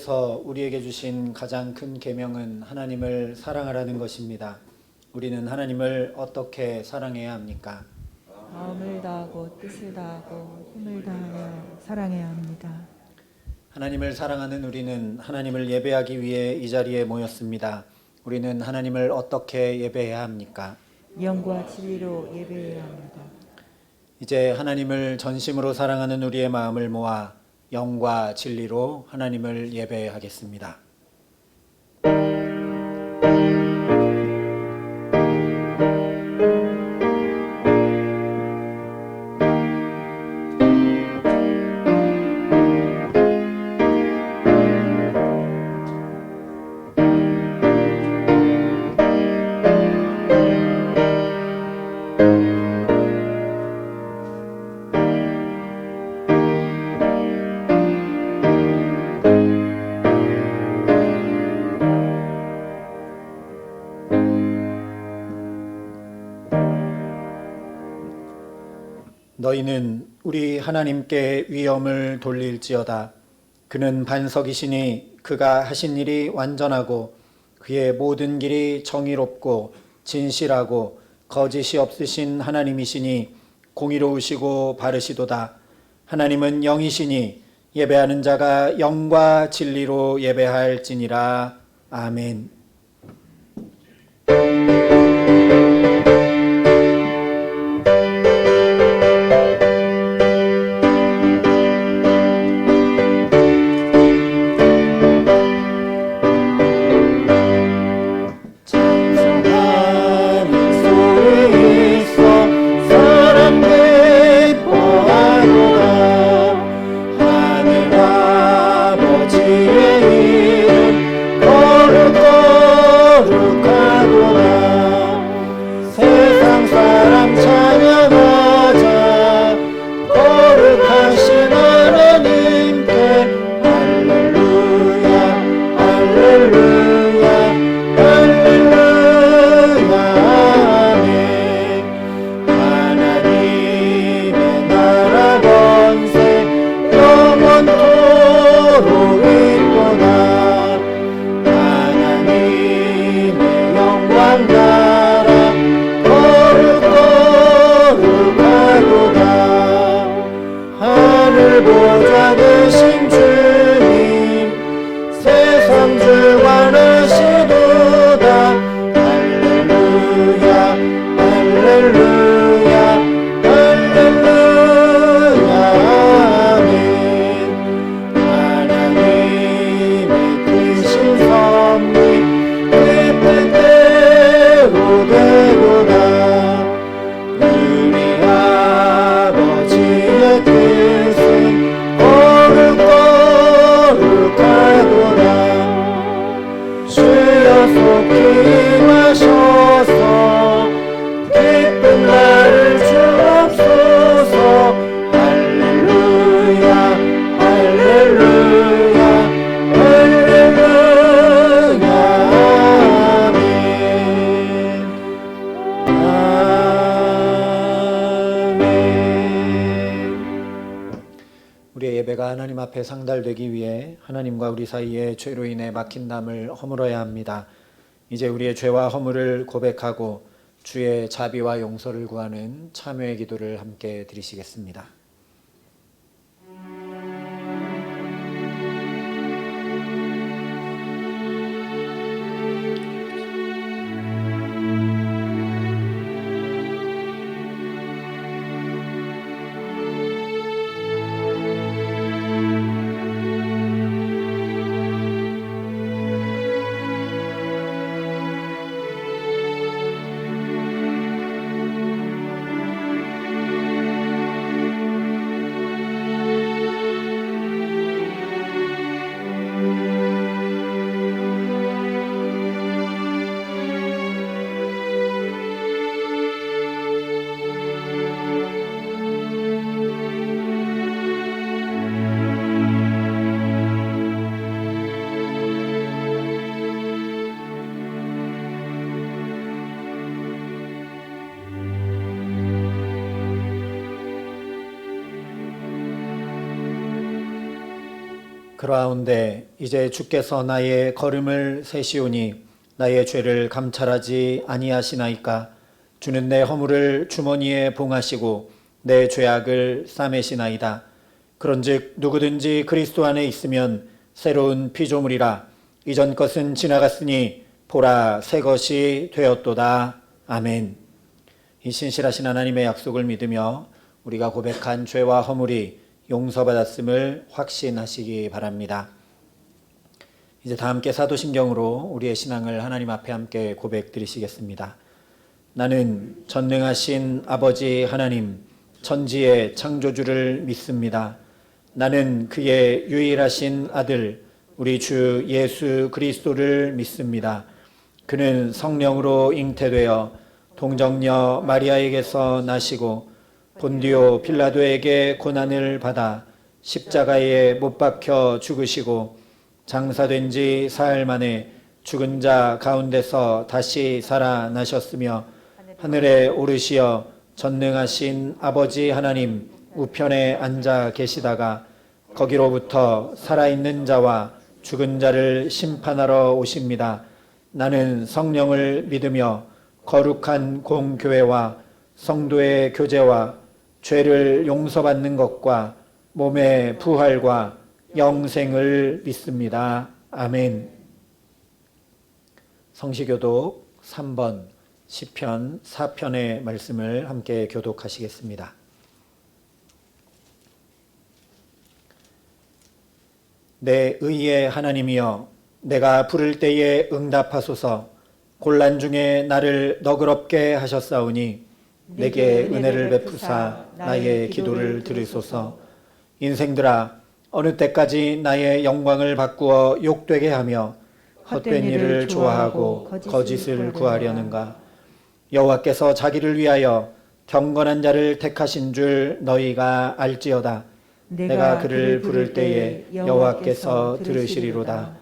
하나님께서 우리에게 주신 가장 큰 계명은 하나님을 사랑하라는 것입니다. 우리는 하나님을 어떻게 사랑해야 합니까? 마음을 다하고 뜻을 다하고 힘을 다하여 사랑해야 합니다. 하나님을 사랑하는 우리는 하나님을 예배하기 위해 이 자리에 모였습니다. 우리는 하나님을 어떻게 예배해야 합니까? 영과 진리로 예배해야 합니다. 이제 하나님을 전심으로 사랑하는 우리의 마음을 모아 영과 진리로 하나님을 예배하겠습니다. 너희는 우리 하나님께 위엄을 돌릴지어다. 그는 반석이시니 그가 하신 일이 완전하고 그의 모든 길이 정의롭고 진실하고 거짓이 없으신 하나님이시니 공의로우시고 바르시도다. 하나님은 영이시니 예배하는 자가 영과 진리로 예배할지니라. 아멘. 우리의 예배가 하나님 앞에 상달되기 위해 하나님과 우리 사이에 죄로 인해 막힌 담을 허물어야 합니다. 이제 우리의 죄와 허물을 고백하고 주의 자비와 용서를 구하는 참회의 기도를 함께 드리시겠습니다. 그러하온데 이제 주께서 나의 걸음을 세시오니 나의 죄를 감찰하지 아니하시나이까. 주는 내 허물을 주머니에 봉하시고 내 죄악을 싸매시나이다. 그런즉 누구든지 그리스도 안에 있으면 새로운 피조물이라. 이전 것은 지나갔으니 보라 새 것이 되었도다. 아멘. 이 신실하신 하나님의 약속을 믿으며 우리가 고백한 죄와 허물이 용서받았음을 확신하시기 바랍니다. 이제 다 함께 사도신경으로 우리의 신앙을 하나님 앞에 함께 고백드리시겠습니다. 나는 전능하신 아버지 하나님, 천지의 창조주를 믿습니다. 나는 그의 유일하신 아들 우리 주 예수 그리스도를 믿습니다. 그는 성령으로 잉태되어 동정녀 마리아에게서 나시고 본디오 빌라도에게 고난을 받아 십자가에 못 박혀 죽으시고 장사된 지 사흘 만에 죽은 자 가운데서 다시 살아나셨으며 하늘에 오르시어 전능하신 아버지 하나님 우편에 앉아 계시다가 거기로부터 살아있는 자와 죽은 자를 심판하러 오십니다. 나는 성령을 믿으며 거룩한 공교회와 성도의 교제와 죄를 용서받는 것과 몸의 부활과 영생을 믿습니다. 아멘. 성시교독 3번 시편 4편의 말씀을 함께 교독하시겠습니다. 내 의의 하나님이여, 내가 부를 때에 응답하소서. 곤란 중에 나를 너그럽게 하셨사오니 내게 은혜를 베푸사 나의 기도를 들으소서. 인생들아, 어느 때까지 나의 영광을 바꾸어 욕되게 하며 헛된 일을 좋아하고 거짓을 구하려는가. 여호와께서 자기를 위하여 경건한 자를 택하신 줄 너희가 알지어다. 내가 그를 부를 때에 여호와께서 들으시리로다.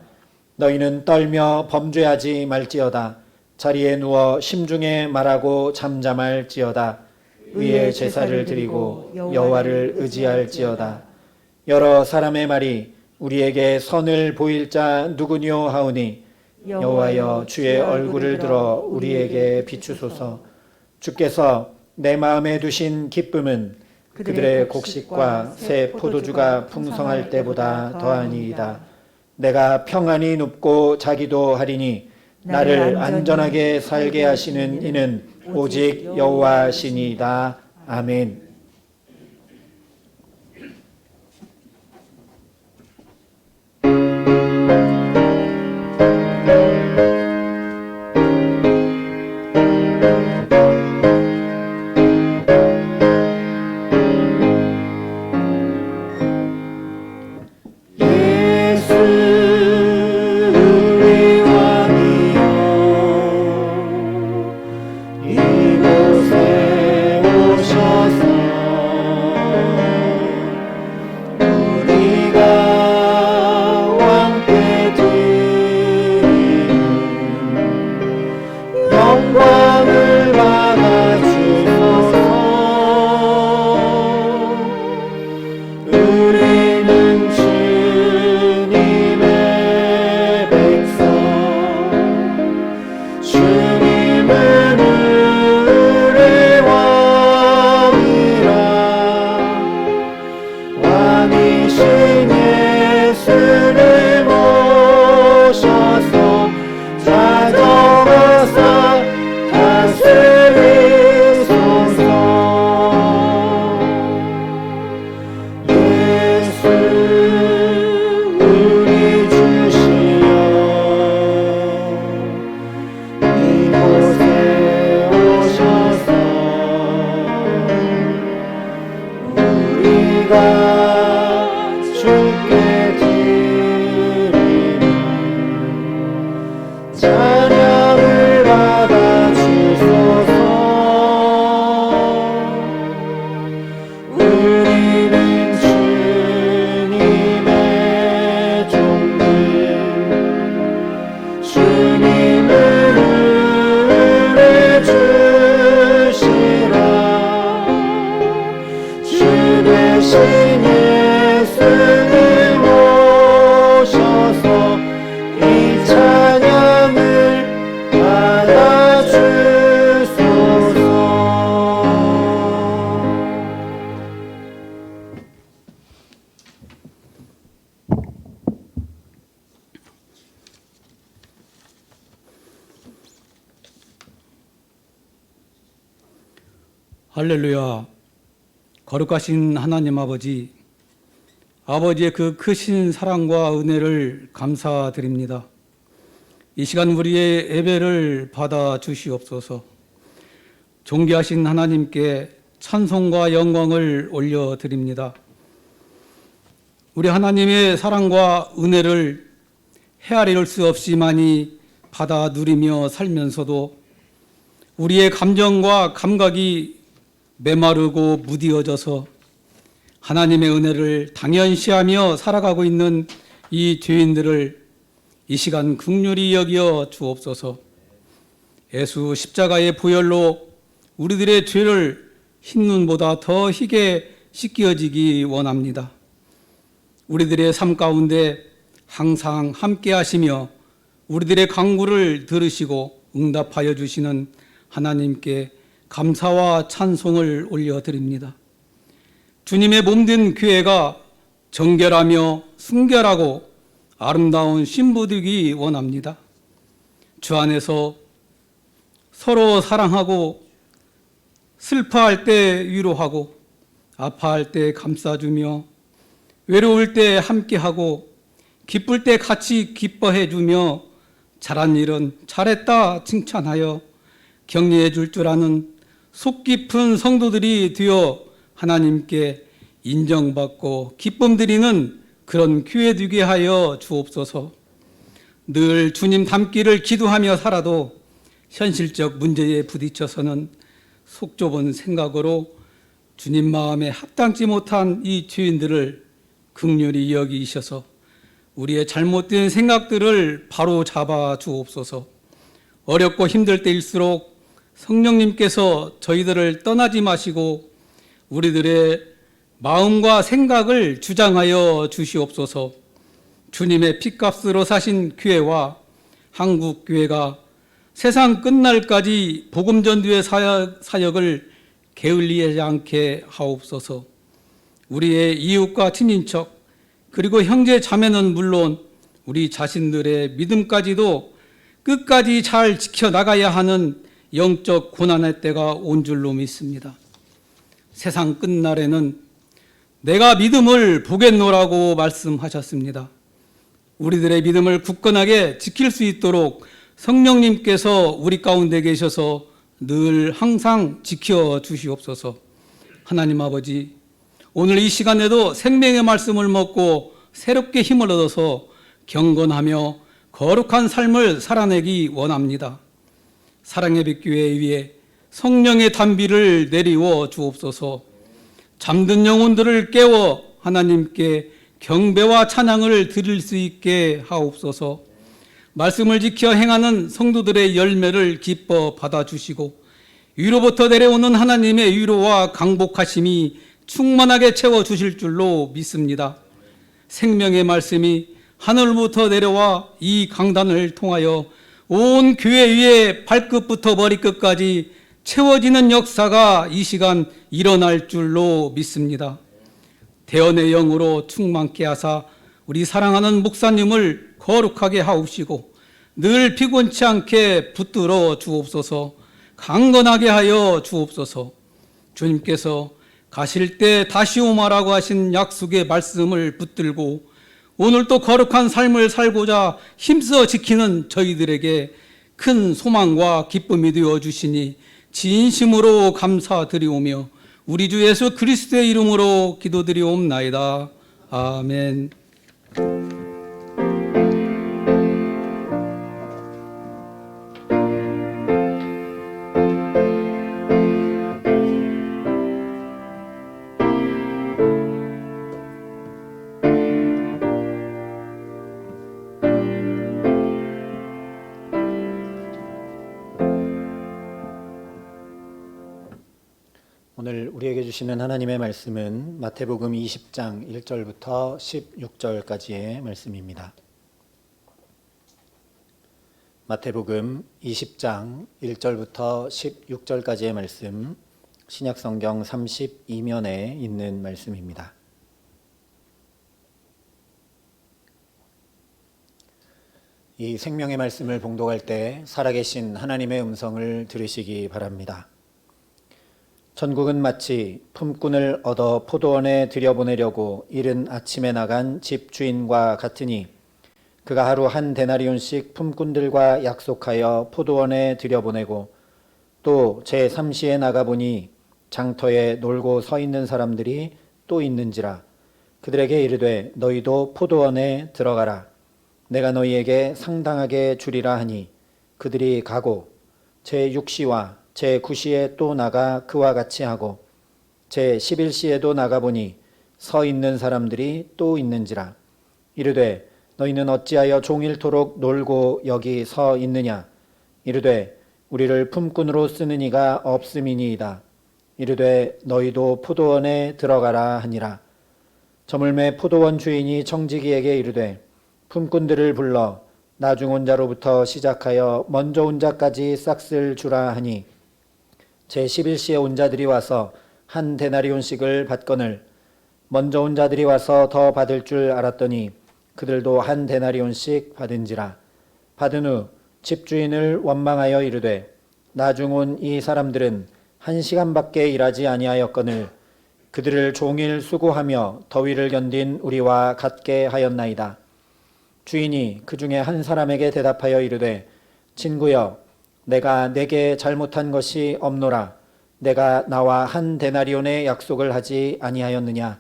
너희는 떨며 범죄하지 말지어다. 자리에 누워 심중에 말하고 잠잠할지어다. 의의 제사를 드리고 여호와를 의지할지어다. 여러 사람의 말이 우리에게 선을 보일 자 누구뇨 하오니 여호와여, 주의 얼굴을 들어 우리에게 비추소서. 주께서 내 마음에 두신 기쁨은 그들의 곡식과 새 포도주가 풍성할 때보다 더하니이다. 내가 평안히 눕고 자기도 하리니 나를 안전하게 살게 하시는 이는 오직 여호와시니이다. 아멘. 대신 예수님 할렐루야. 거룩하신 하나님 아버지, 아버지의 그 크신 사랑과 은혜를 감사드립니다. 이 시간 우리의 예배를 받아 주시옵소서. 존귀하신 하나님께 찬송과 영광을 올려드립니다. 우리 하나님의 사랑과 은혜를 헤아릴 수 없이 많이 받아 누리며 살면서도 우리의 감정과 감각이 메마르고 무디어져서 하나님의 은혜를 당연시하며 살아가고 있는 이 죄인들을 이 시간 긍휼히 여겨 주옵소서. 예수 십자가의 보혈로 우리들의 죄를 흰눈보다 더 희게 씻겨지기 원합니다. 우리들의 삶 가운데 항상 함께 하시며 우리들의 간구를 들으시고 응답하여 주시는 하나님께 감사와 찬송을 올려드립니다. 주님의 몸된 교회가 정결하며 순결하고 아름다운 신부되기 원합니다. 주 안에서 서로 사랑하고 슬퍼할 때 위로하고 아파할 때 감싸주며 외로울 때 함께하고 기쁠 때 같이 기뻐해주며 잘한 일은 잘했다 칭찬하여 격려해 줄 줄 아는 속 깊은 성도들이 되어 하나님께 인정받고 기쁨 드리는 그런 교회 되게 하여 주옵소서. 늘 주님 닮기를 기도하며 살아도 현실적 문제에 부딪혀서는 속 좁은 생각으로 주님 마음에 합당치 못한 이 죄인들을 긍휼히 여기셔서 우리의 잘못된 생각들을 바로 잡아 주옵소서. 어렵고 힘들 때일수록 성령님께서 저희들을 떠나지 마시고 우리들의 마음과 생각을 주장하여 주시옵소서. 주님의 핏값으로 사신 교회와 한국 교회가 세상 끝날까지 복음 전도의 사역을 게을리하지 않게 하옵소서. 우리의 이웃과 친인척 그리고 형제 자매는 물론 우리 자신들의 믿음까지도 끝까지 잘 지켜나가야 하는 영적 고난의 때가 온 줄로 믿습니다. 세상 끝날에는 내가 믿음을 보겠노라고 말씀하셨습니다. 우리들의 믿음을 굳건하게 지킬 수 있도록 성령님께서 우리 가운데 계셔서 늘 항상 지켜주시옵소서. 하나님 아버지, 오늘 이 시간에도 생명의 말씀을 먹고 새롭게 힘을 얻어서 경건하며 거룩한 삶을 살아내기 원합니다. 사랑의 빛교회 위에 성령의 단비를 내리워 주옵소서. 잠든 영혼들을 깨워 하나님께 경배와 찬양을 드릴 수 있게 하옵소서. 말씀을 지켜 행하는 성도들의 열매를 기뻐 받아주시고 위로부터 내려오는 하나님의 위로와 강복하심이 충만하게 채워주실 줄로 믿습니다. 생명의 말씀이 하늘부터 내려와 이 강단을 통하여 온 교회 위에 발끝부터 머리끝까지 채워지는 역사가 이 시간 일어날 줄로 믿습니다. 대언의 영으로 충만케 하사 우리 사랑하는 목사님을 거룩하게 하옵시고 늘 피곤치 않게 붙들어 주옵소서. 강건하게 하여 주옵소서. 주님께서 가실 때 다시 오마라고 하신 약속의 말씀을 붙들고 오늘 또 거룩한 삶을 살고자 힘써 지키는 저희들에게 큰 소망과 기쁨이 되어 주시니 진심으로 감사드리오며 우리 주 예수 그리스도의 이름으로 기도드리옵나이다. 아멘. 오늘 우리에게 주시는 하나님의 말씀은 마태복음 20장 1절부터 16절까지의 말씀입니다. 마태복음 20장 1절부터 16절까지의 말씀, 신약성경 32면에 있는 말씀입니다. 이 생명의 말씀을 봉독할 때 살아계신 하나님의 음성을 들으시기 바랍니다. 전국은 마치 품꾼을 얻어 포도원에 들여보내려고 이른 아침에 나간 집주인과 같으니 그가 하루 한 데나리온씩 품꾼들과 약속하여 포도원에 들여보내고 또 제3시에 나가보니 장터에 놀고 서 있는 사람들이 또 있는지라. 그들에게 이르되 너희도 포도원에 들어가라. 내가 너희에게 상당하게 주리라 하니 그들이 가고 제6시와 제9시에 또 나가 그와 같이 하고 제11시에도 나가보니 서 있는 사람들이 또 있는지라. 이르되 너희는 어찌하여 종일토록 놀고 여기 서 있느냐. 이르되 우리를 품꾼으로 쓰는 이가 없음이니이다. 이르되 너희도 포도원에 들어가라 하니라. 저물매 포도원 주인이 청지기에게 이르되 품꾼들을 불러 나중 온 자로부터 시작하여 먼저 온 자까지 싹쓸 주라 하니 제11시에 온 자들이 와서 한 데나리온씩을 받거늘 먼저 온 자들이 와서 더 받을 줄 알았더니 그들도 한 데나리온씩 받은지라. 받은 후 집주인을 원망하여 이르되 나중 온 이 사람들은 1시간밖에 일하지 아니하였거늘 그들을 종일 수고하며 더위를 견딘 우리와 같게 하였나이다. 주인이 그 중에 한 사람에게 대답하여 이르되 친구여 내가 내게 잘못한 것이 없노라. 내가 나와 한 데나리온의 약속을 하지 아니하였느냐.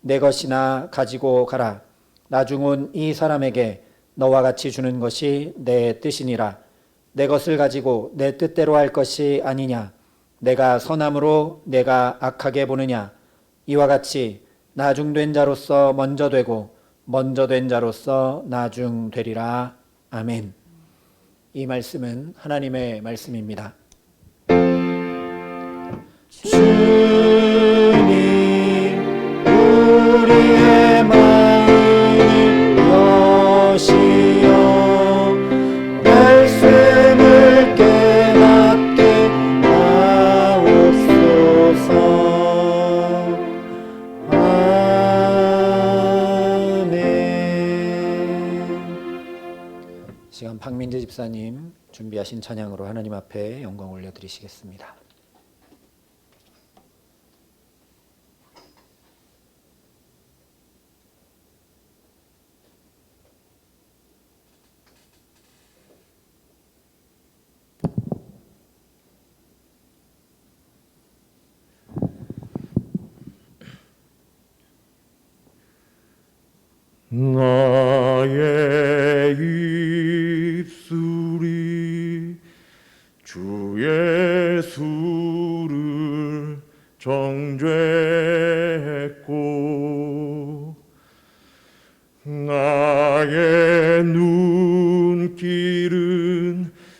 내 것이나 가지고 가라. 나중 온 이 사람에게 너와 같이 주는 것이 내 뜻이니라. 내 것을 가지고 내 뜻대로 할 것이 아니냐. 내가 선함으로 내가 악하게 보느냐. 이와 같이 나중된 자로서 먼저 되고 먼저 된 자로서 나중되리라. 아멘. 이 말씀은 하나님의 말씀입니다. 주님 우리의 마음을 여시어 말씀을 깨닫게 하옵소서. 시간 박민재 집사님 준비하신 찬양으로 하나님 앞에 영광 올려드리시겠습니다. 나의 입술이 주 예수를 정죄했고 나의 눈길은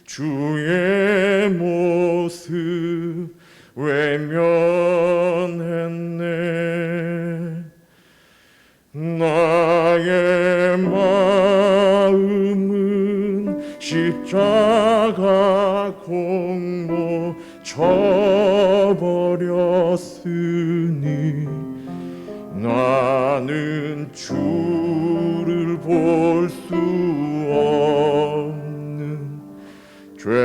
주의 모습 외면했네. 나의 마음은 십자가 공로 쳐버렸으니 나는 주를 볼 수 없는 죄인.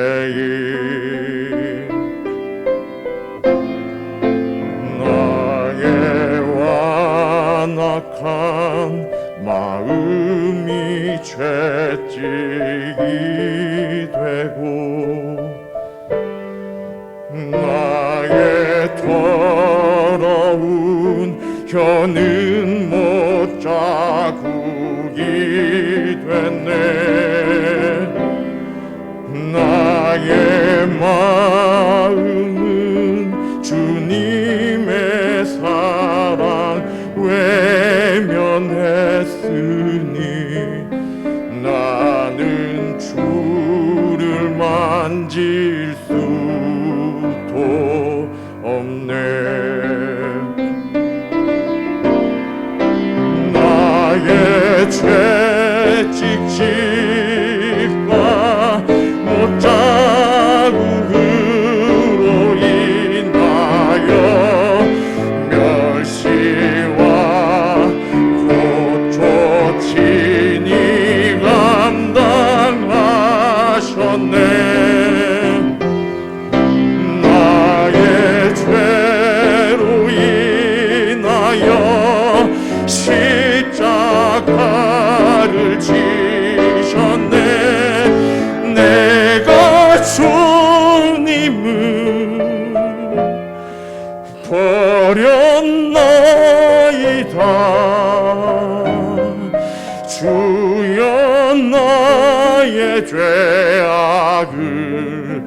나의 완악한 마음이 채찍이 되고 나의 더러운 혀는 못자국이 됐네. 나의 마음은 주님의 사랑 외면했으니 나는 주를 만질 수도 없네. 나의 채찍질과 못자국으로 인하여 멸시와 고초친이 감당하셨네. 나의 죄 죄악을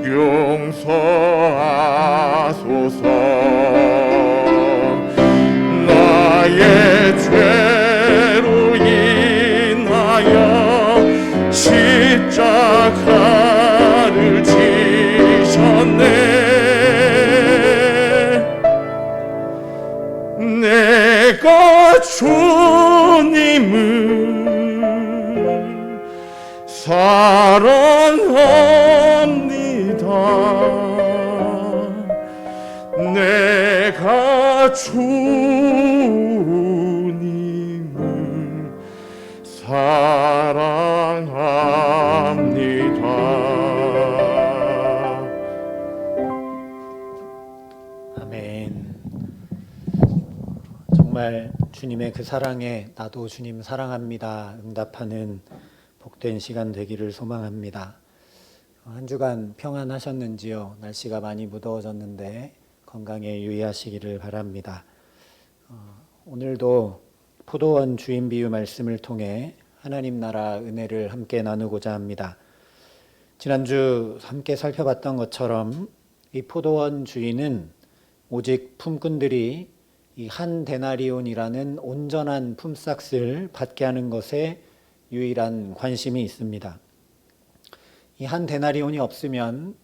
용서하소서. 나의 죄로 인하여 십자가를 지셨네. 내가 주님을 사랑합니다. 내가 주님을 사랑합니다. 아멘. 정말 주님의 그 사랑에 나도 주님 사랑합니다 응답하는 복된 시간 되기를 소망합니다. 한 주간 평안하셨는지요? 날씨가 많이 무더워졌는데 건강에 유의하시기를 바랍니다. 오늘도 포도원 주인 비유 말씀을 통해 하나님 나라 은혜를 함께 나누고자 합니다. 지난주 함께 살펴봤던 것처럼 이 포도원 주인은 오직 품꾼들이 이 한 데나리온이라는 온전한 품삯을 받게 하는 것에 유일한 관심이 있습니다. 이 한 데나리온이 없으면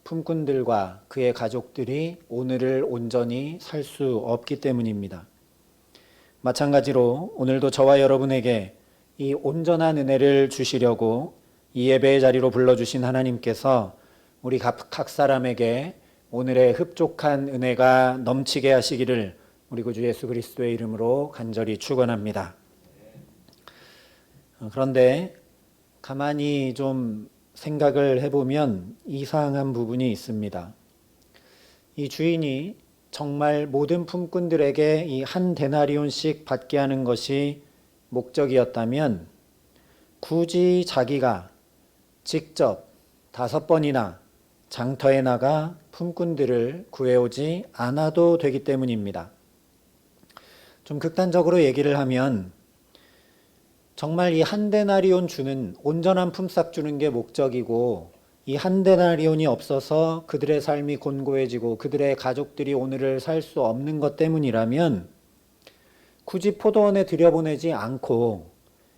품꾼들과 그의 가족들이 오늘을 온전히 살 수 없기 때문입니다. 마찬가지로 오늘도 저와 여러분에게 이 온전한 은혜를 주시려고 이 예배의 자리로 불러주신 하나님께서 우리 각 사람에게 오늘의 흡족한 은혜가 넘치게 하시기를 우리 구주 예수 그리스도의 이름으로 간절히 축원합니다. 그런데 가만히 좀 생각을 해보면 이상한 부분이 있습니다. 이 주인이 정말 모든 품꾼들에게 이 한 데나리온씩 받게 하는 것이 목적이었다면 굳이 자기가 직접 5번이나 장터에 나가 품꾼들을 구해오지 않아도 되기 때문입니다. 좀 극단적으로 얘기를 하면 정말 이 한 데나리온 주는 온전한 품삯 주는 게 목적이고 이 한 데나리온이 없어서 그들의 삶이 곤고해지고 그들의 가족들이 오늘을 살 수 없는 것 때문이라면 굳이 포도원에 들여보내지 않고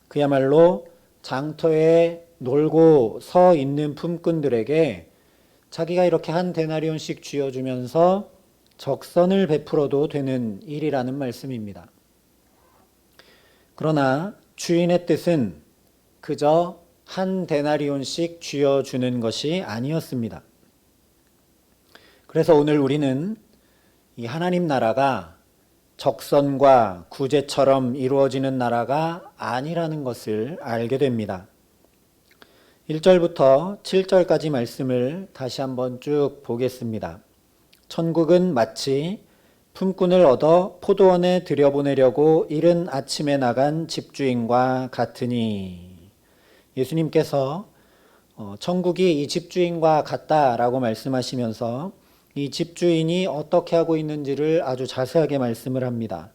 그야말로 장터에 놀고 서 있는 품꾼들에게 자기가 이렇게 한 데나리온씩 쥐어주면서 적선을 베풀어도 되는 일이라는 말씀입니다. 그러나 주인의 뜻은 그저 한 데나리온씩 쥐어주는 것이 아니었습니다. 그래서 오늘 우리는 이 하나님 나라가 적선과 구제처럼 이루어지는 나라가 아니라는 것을 알게 됩니다. 1절부터 7절까지 말씀을 다시 한번 쭉 보겠습니다. 천국은 마치 품꾼을 얻어 포도원에 들여보내려고 이른 아침에 나간 집주인과 같으니, 예수님께서 천국이 이 집주인과 같다라고 말씀하시면서 이 집주인이 어떻게 하고 있는지를 아주 자세하게 말씀을 합니다.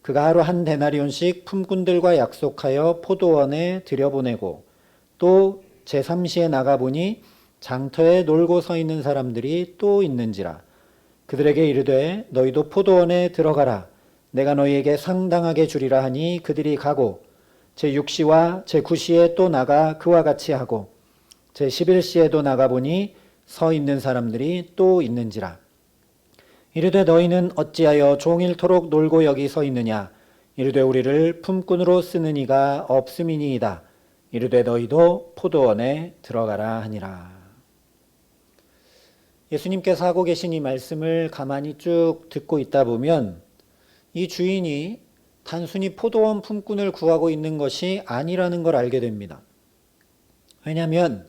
그가 하루 한 데나리온씩 품꾼들과 약속하여 포도원에 들여보내고 또 제3시에 나가보니 장터에 놀고 서 있는 사람들이 또 있는지라. 그들에게 이르되 너희도 포도원에 들어가라. 내가 너희에게 상당하게 주리라 하니 그들이 가고 제6시와 제9시에 또 나가 그와 같이 하고 제11시에도 나가보니 서 있는 사람들이 또 있는지라. 이르되 너희는 어찌하여 종일토록 놀고 여기 서 있느냐. 이르되 우리를 품꾼으로 쓰는 이가 없음이니이다. 이르되 너희도 포도원에 들어가라 하니라. 예수님께서 하고 계신 이 말씀을 가만히 쭉 듣고 있다 보면 이 주인이 단순히 포도원 품꾼을 구하고 있는 것이 아니라는 걸 알게 됩니다. 왜냐하면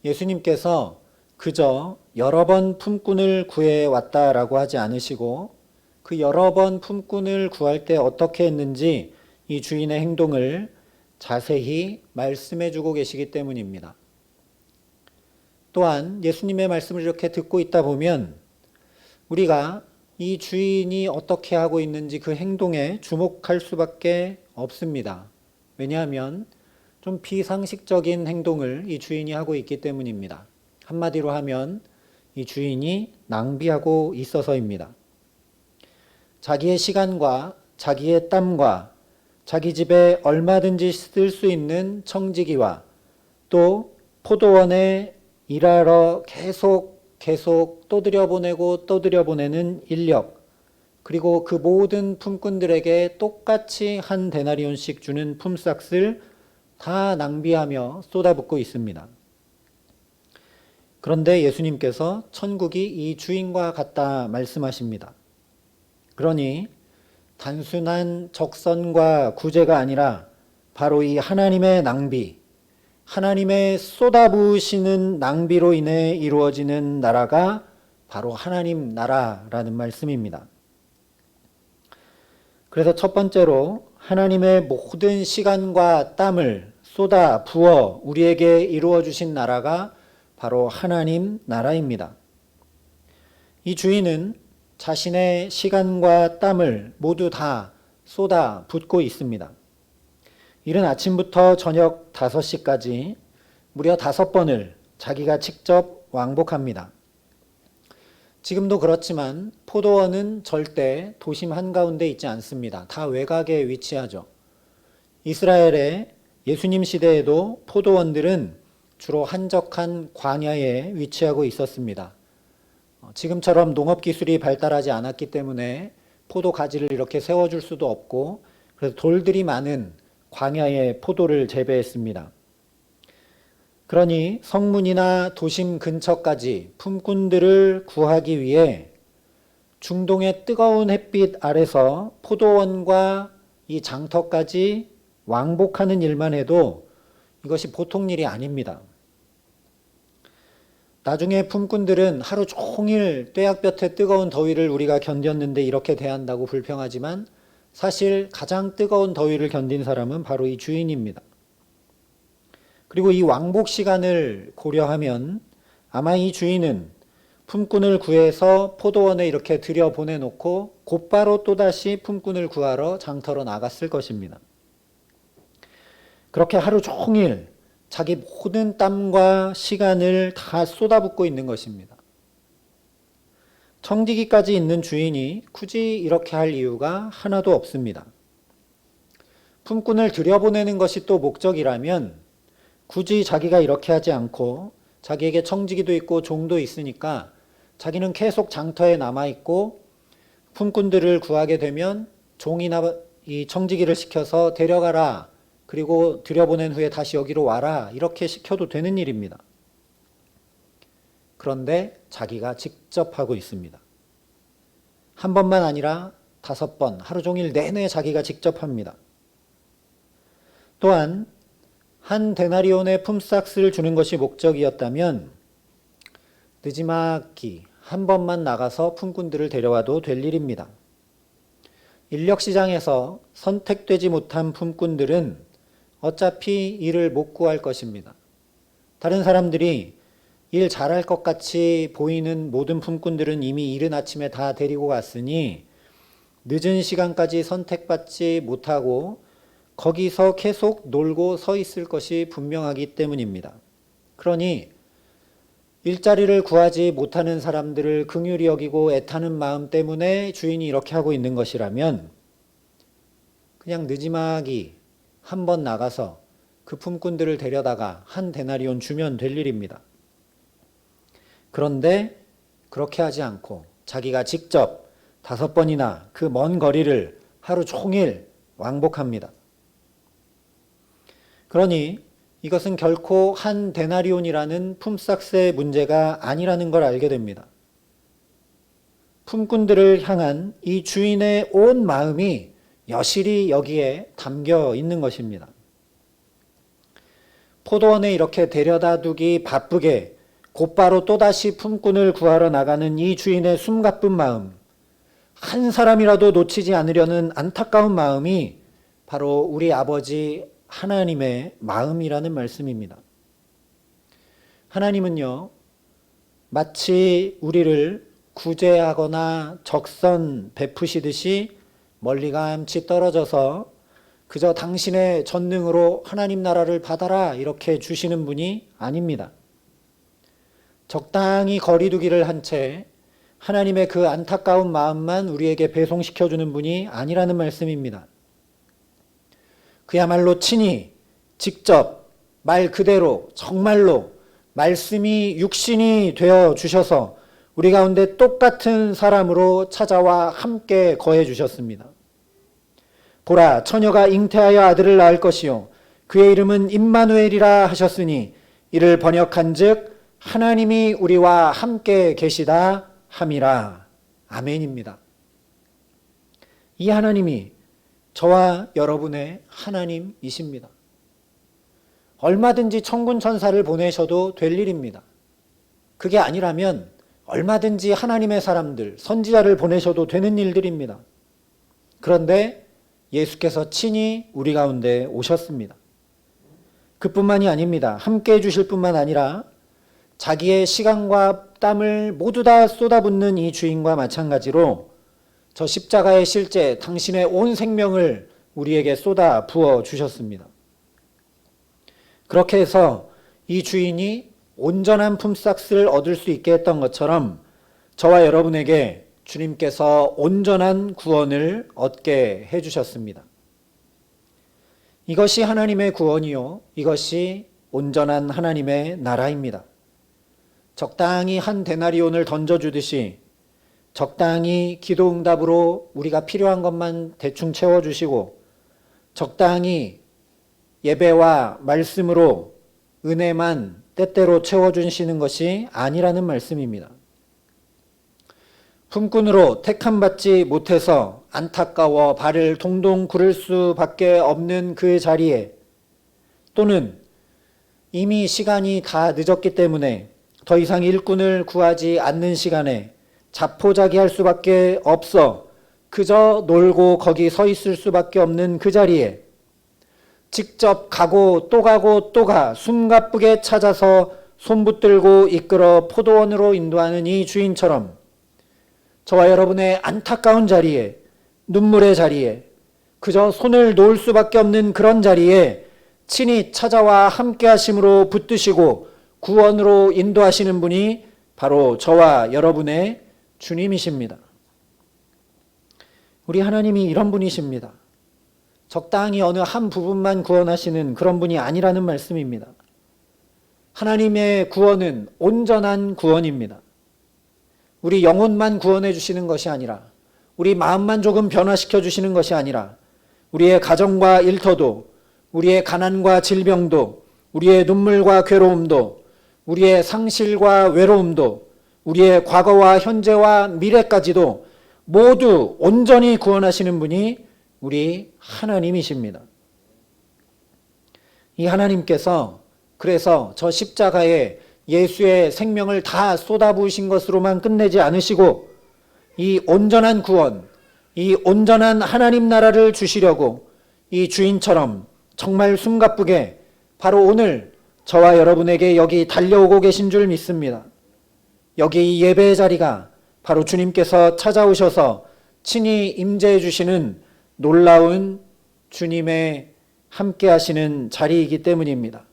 예수님께서 그저 여러 번 품꾼을 구해왔다라고 하지 않으시고 그 여러 번 품꾼을 구할 때 어떻게 했는지 이 주인의 행동을 자세히 말씀해 주고 계시기 때문입니다. 또한 예수님의 말씀을 이렇게 듣고 있다 보면 우리가 이 주인이 어떻게 하고 있는지 그 행동에 주목할 수밖에 없습니다. 왜냐하면 좀 비상식적인 행동을 이 주인이 하고 있기 때문입니다. 한마디로 하면 이 주인이 낭비하고 있어서입니다. 자기의 시간과 자기의 땀과 자기 집에 얼마든지 쓸 수 있는 청지기와 또 포도원에 일하러 계속 또 들여보내고 또 들여보내는 인력, 그리고 그 모든 품꾼들에게 똑같이 한 데나리온씩 주는 품삯을 다 낭비하며 쏟아붓고 있습니다. 그런데 예수님께서 천국이 이 주인과 같다 말씀하십니다. 그러니 단순한 적선과 구제가 아니라 바로 이 하나님의 낭비, 하나님의 쏟아부으시는 낭비로 인해 이루어지는 나라가 바로 하나님 나라라는 말씀입니다. 그래서 첫 번째로 하나님의 모든 시간과 땀을 쏟아 부어 우리에게 이루어 주신 나라가 바로 하나님 나라입니다. 이 주인은 자신의 시간과 땀을 모두 다 쏟아 붓고 있습니다. 이른 아침부터 저녁 5시까지 무려 5번을 자기가 직접 왕복합니다. 지금도 그렇지만 포도원은 절대 도심 한가운데 있지 않습니다. 다 외곽에 위치하죠. 이스라엘의 예수님 시대에도 포도원들은 주로 한적한 광야에 위치하고 있었습니다. 지금처럼 농업기술이 발달하지 않았기 때문에 포도 가지를 이렇게 세워줄 수도 없고, 그래서 돌들이 많은 광야에 포도를 재배했습니다. 그러니 성문이나 도심 근처까지 품꾼들을 구하기 위해 중동의 뜨거운 햇빛 아래서 포도원과 이 장터까지 왕복하는 일만 해도 이것이 보통 일이 아닙니다. 나중에 품꾼들은 하루 종일 떼약볕에 뜨거운 더위를 우리가 견뎠는데 이렇게 대한다고 불평하지만 사실 가장 뜨거운 더위를 견딘 사람은 바로 이 주인입니다. 그리고 이 왕복 시간을 고려하면 아마 이 주인은 품꾼을 구해서 포도원에 이렇게 들여보내놓고 곧바로 또다시 품꾼을 구하러 장터로 나갔을 것입니다. 그렇게 하루 종일 자기 모든 땀과 시간을 다 쏟아붓고 있는 것입니다. 청지기까지 있는 주인이 굳이 이렇게 할 이유가 하나도 없습니다. 품꾼을 들여보내는 것이 또 목적이라면 굳이 자기가 이렇게 하지 않고 자기에게 청지기도 있고 종도 있으니까 자기는 계속 장터에 남아있고 품꾼들을 구하게 되면 종이나 이 청지기를 시켜서 데려가라, 그리고 들여보낸 후에 다시 여기로 와라, 이렇게 시켜도 되는 일입니다. 그런데 자기가 직접 하고 있습니다. 한 번만 아니라 5번, 하루 종일 내내 자기가 직접 합니다. 또한 한 데나리온의 품삯을 주는 것이 목적이었다면 느지막이 한 번만 나가서 품꾼들을 데려와도 될 일입니다. 인력시장에서 선택되지 못한 품꾼들은 어차피 일을 못 구할 것입니다. 다른 사람들이 일 잘할 것 같이 보이는 모든 품꾼들은 이미 이른 아침에 다 데리고 갔으니 늦은 시간까지 선택받지 못하고 거기서 계속 놀고 서 있을 것이 분명하기 때문입니다. 그러니 일자리를 구하지 못하는 사람들을 긍휼히 여기고 애타는 마음 때문에 주인이 이렇게 하고 있는 것이라면 그냥 느지막이 한 번 나가서 그 품꾼들을 데려다가 한 데나리온 주면 될 일입니다. 그런데 그렇게 하지 않고 자기가 직접 5번이나 그 먼 거리를 하루 종일 왕복합니다. 그러니 이것은 결코 한 데나리온이라는 품삯의 문제가 아니라는 걸 알게 됩니다. 품꾼들을 향한 이 주인의 온 마음이 여실히 여기에 담겨 있는 것입니다. 포도원에 이렇게 데려다 두기 바쁘게 곧바로 또다시 품꾼을 구하러 나가는 이 주인의 숨가쁜 마음, 한 사람이라도 놓치지 않으려는 안타까운 마음이 바로 우리 아버지 하나님의 마음이라는 말씀입니다. 하나님은요, 마치 우리를 구제하거나 적선 베푸시듯이 멀리감치 떨어져서 그저 당신의 전능으로 하나님 나라를 받아라 이렇게 주시는 분이 아닙니다. 적당히 거리두기를 한 채 하나님의 그 안타까운 마음만 우리에게 배송시켜주는 분이 아니라는 말씀입니다. 그야말로 친히 직접 말 그대로 정말로 말씀이 육신이 되어 주셔서 우리 가운데 똑같은 사람으로 찾아와 함께 거해 주셨습니다. 보라, 처녀가 잉태하여 아들을 낳을 것이요 그의 이름은 임마누엘이라 하셨으니 이를 번역한즉 하나님이 우리와 함께 계시다 함이라. 아멘입니다. 이 하나님이 저와 여러분의 하나님이십니다. 얼마든지 천군 천사를 보내셔도 될 일입니다. 그게 아니라면 얼마든지 하나님의 사람들, 선지자를 보내셔도 되는 일들입니다. 그런데 예수께서 친히 우리 가운데 오셨습니다. 그뿐만이 아닙니다. 함께 해주실 뿐만 아니라 자기의 시간과 땀을 모두 다 쏟아붓는 이 주인과 마찬가지로 저 십자가의 실제 당신의 온 생명을 우리에게 쏟아 부어 주셨습니다. 그렇게 해서 이 주인이 온전한 품삯을 얻을 수 있게 했던 것처럼 저와 여러분에게 주님께서 온전한 구원을 얻게 해주셨습니다. 이것이 하나님의 구원이요, 이것이 온전한 하나님의 나라입니다. 적당히 한 데나리온을 던져주듯이 적당히 기도응답으로 우리가 필요한 것만 대충 채워주시고 적당히 예배와 말씀으로 은혜만 때때로 채워주시는 것이 아니라는 말씀입니다. 품꾼으로 택함받지 못해서 안타까워 발을 동동 구를 수밖에 없는 그 자리에 또는 이미 시간이 다 늦었기 때문에 더 이상 일꾼을 구하지 않는 시간에 자포자기할 수밖에 없어 그저 놀고 거기 서 있을 수밖에 없는 그 자리에 직접 가고 또 가고 또 가 숨가쁘게 찾아서 손붙들고 이끌어 포도원으로 인도하는 이 주인처럼 저와 여러분의 안타까운 자리에 눈물의 자리에 그저 손을 놓을 수밖에 없는 그런 자리에 친히 찾아와 함께 하심으로 붙드시고 구원으로 인도하시는 분이 바로 저와 여러분의 주님이십니다. 우리 하나님이 이런 분이십니다. 적당히 어느 한 부분만 구원하시는 그런 분이 아니라는 말씀입니다. 하나님의 구원은 온전한 구원입니다. 우리 영혼만 구원해 주시는 것이 아니라 우리 마음만 조금 변화시켜 주시는 것이 아니라 우리의 가정과 일터도 우리의 가난과 질병도 우리의 눈물과 괴로움도 우리의 상실과 외로움도 우리의 과거와 현재와 미래까지도 모두 온전히 구원하시는 분이 우리 하나님이십니다. 이 하나님께서 그래서 저 십자가에 예수의 생명을 다 쏟아부으신 것으로만 끝내지 않으시고 이 온전한 구원, 이 온전한 하나님 나라를 주시려고 이 주인처럼 정말 숨가쁘게 바로 오늘 저와 여러분에게 여기 달려오고 계신 줄 믿습니다. 여기 이 예배의 자리가 바로 주님께서 찾아오셔서 친히 임재해 주시는 놀라운 주님의 함께 하시는 자리이기 때문입니다.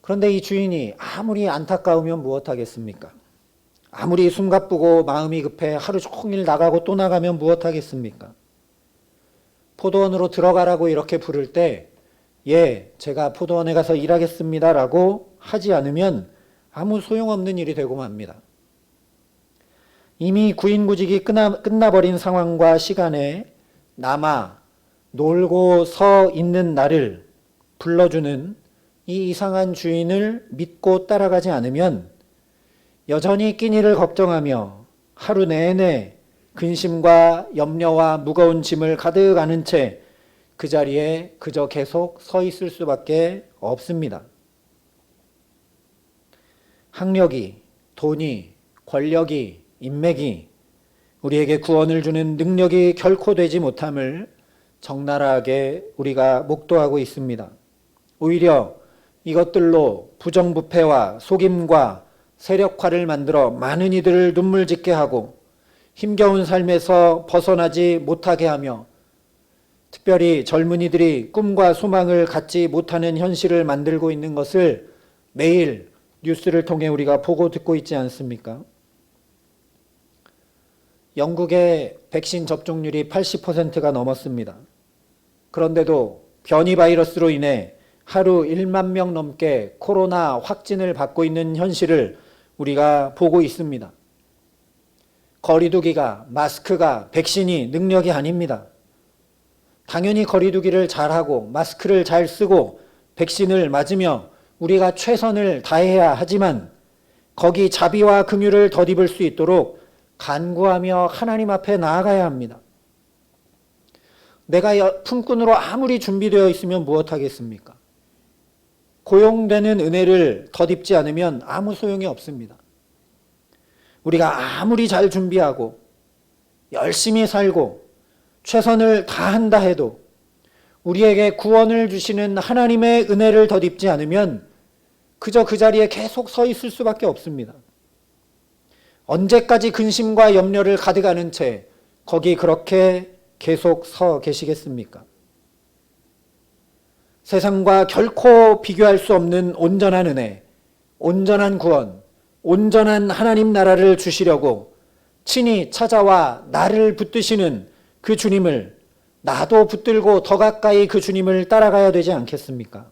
그런데 이 주인이 아무리 안타까우면 무엇하겠습니까? 아무리 숨가쁘고 마음이 급해 하루 종일 나가고 또 나가면 무엇하겠습니까? 포도원으로 들어가라고 이렇게 부를 때 예, 제가 포도원에 가서 일하겠습니다 라고 하지 않으면 아무 소용없는 일이 되고 맙니다. 이미 구인구직이 끝나버린 상황과 시간에 남아 놀고 서 있는 나를 불러주는 이 이상한 주인을 믿고 따라가지 않으면 여전히 끼니를 걱정하며 하루 내내 근심과 염려와 무거운 짐을 가득 안은 채 그 자리에 그저 계속 서 있을 수밖에 없습니다. 학력이, 돈이, 권력이, 인맥이 우리에게 구원을 주는 능력이 결코 되지 못함을 적나라하게 우리가 목도하고 있습니다. 오히려 이것들로 부정부패와 속임과 세력화를 만들어 많은 이들을 눈물 짓게 하고 힘겨운 삶에서 벗어나지 못하게 하며 특별히 젊은이들이 꿈과 소망을 갖지 못하는 현실을 만들고 있는 것을 매일 뉴스를 통해 우리가 보고 듣고 있지 않습니까? 영국의 백신 접종률이 80%가 넘었습니다. 그런데도 변이 바이러스로 인해 하루 1만 명 넘게 코로나 확진을 받고 있는 현실을 우리가 보고 있습니다. 거리두기가, 마스크가, 백신이 능력이 아닙니다. 당연히 거리두기를 잘하고 마스크를 잘 쓰고 백신을 맞으며 우리가 최선을 다해야 하지만 거기 자비와 긍휼을 덧입을 수 있도록 간구하며 하나님 앞에 나아가야 합니다. 내가 품꾼으로 아무리 준비되어 있으면 무엇하겠습니까? 고용되는 은혜를 덧입지 않으면 아무 소용이 없습니다. 우리가 아무리 잘 준비하고 열심히 살고 최선을 다한다 해도 우리에게 구원을 주시는 하나님의 은혜를 덧입지 않으면 그저 그 자리에 계속 서 있을 수밖에 없습니다. 언제까지 근심과 염려를 가득하는 채 거기 그렇게 계속 서 계시겠습니까? 세상과 결코 비교할 수 없는 온전한 은혜, 온전한 구원, 온전한 하나님 나라를 주시려고 친히 찾아와 나를 붙드시는 그 주님을 나도 붙들고 더 가까이 그 주님을 따라가야 되지 않겠습니까?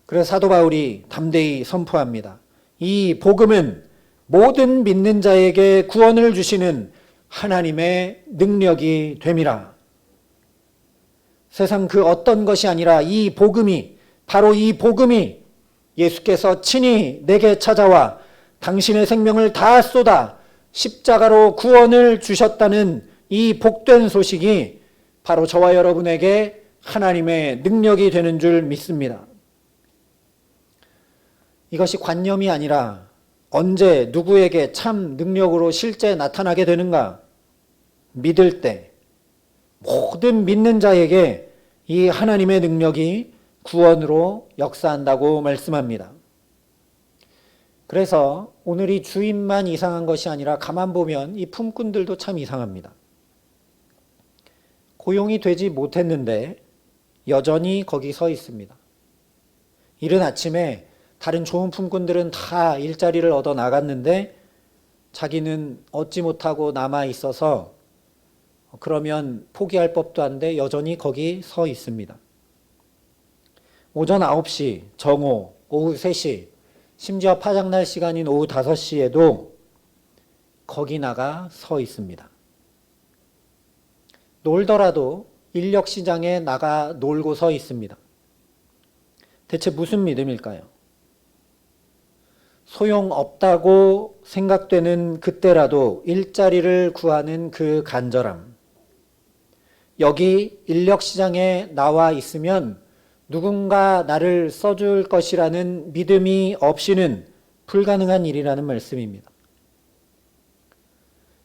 그래서 사도 바울이 담대히 선포합니다. 이 복음은 모든 믿는 자에게 구원을 주시는 하나님의 능력이 됨이라. 세상 그 어떤 것이 아니라 이 복음이, 바로 이 복음이 예수께서 친히 내게 찾아와 당신의 생명을 다 쏟아 십자가로 구원을 주셨다는 이 복된 소식이 바로 저와 여러분에게 하나님의 능력이 되는 줄 믿습니다. 이것이 관념이 아니라 언제 누구에게 참 능력으로 실제 나타나게 되는가? 믿을 때 모든 믿는 자에게 이 하나님의 능력이 구원으로 역사한다고 말씀합니다. 그래서 오늘 이 주인만 이상한 것이 아니라 가만 보면 이 품꾼들도 참 이상합니다. 고용이 되지 못했는데 여전히 거기 서 있습니다. 이른 아침에 다른 좋은 품꾼들은 다 일자리를 얻어 나갔는데 자기는 얻지 못하고 남아 있어서 그러면 포기할 법도 한데 여전히 거기 서 있습니다. 오전 9시, 정오, 오후 3시, 심지어 파장날 시간인 오후 5시에도 거기 나가 서 있습니다. 놀더라도 인력시장에 나가 놀고 서 있습니다. 대체 무슨 믿음일까요? 소용없다고 생각되는 그때라도 일자리를 구하는 그 간절함. 여기 인력시장에 나와 있으면 누군가 나를 써줄 것이라는 믿음이 없이는 불가능한 일이라는 말씀입니다.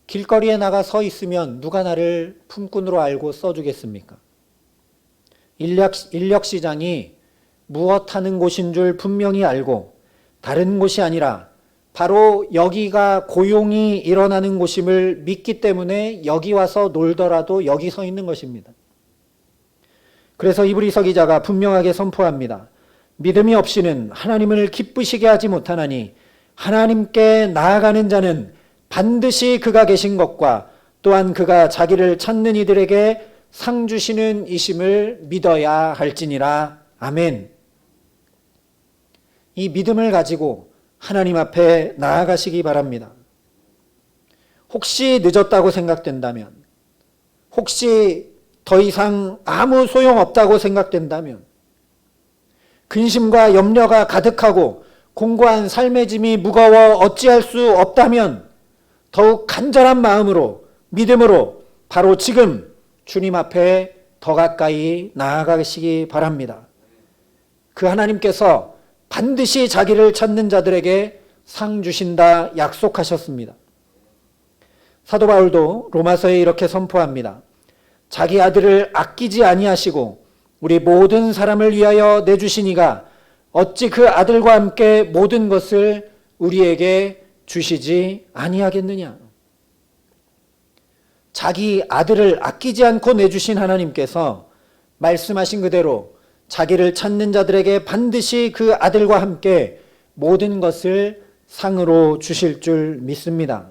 길거리에 나가 서 있으면 누가 나를 품꾼으로 알고 써주겠습니까? 인력시장이 무엇하는 곳인 줄 분명히 알고 다른 곳이 아니라 바로 여기가 고용이 일어나는 곳임을 믿기 때문에 여기 와서 놀더라도 여기 서 있는 것입니다. 그래서 이브리서 기자가 분명하게 선포합니다. 믿음이 없이는 하나님을 기쁘시게 하지 못하나니 하나님께 나아가는 자는 반드시 그가 계신 것과 또한 그가 자기를 찾는 이들에게 상 주시는 이심을 믿어야 할지니라. 아멘. 이 믿음을 가지고 하나님 앞에 나아가시기 바랍니다. 혹시 늦었다고 생각된다면, 혹시 더 이상 아무 소용없다고 생각된다면, 근심과 염려가 가득하고 공고한 삶의 짐이 무거워 어찌할 수 없다면 더욱 간절한 마음으로, 믿음으로 바로 지금 주님 앞에 더 가까이 나아가시기 바랍니다. 그 하나님께서 반드시 자기를 찾는 자들에게 상 주신다 약속하셨습니다. 사도 바울도 로마서에 이렇게 선포합니다. 자기 아들을 아끼지 아니하시고 우리 모든 사람을 위하여 내주신 이가 어찌 그 아들과 함께 모든 것을 우리에게 주시지 아니하겠느냐. 자기 아들을 아끼지 않고 내주신 하나님께서 말씀하신 그대로 자기를 찾는 자들에게 반드시 그 아들과 함께 모든 것을 상으로 주실 줄 믿습니다.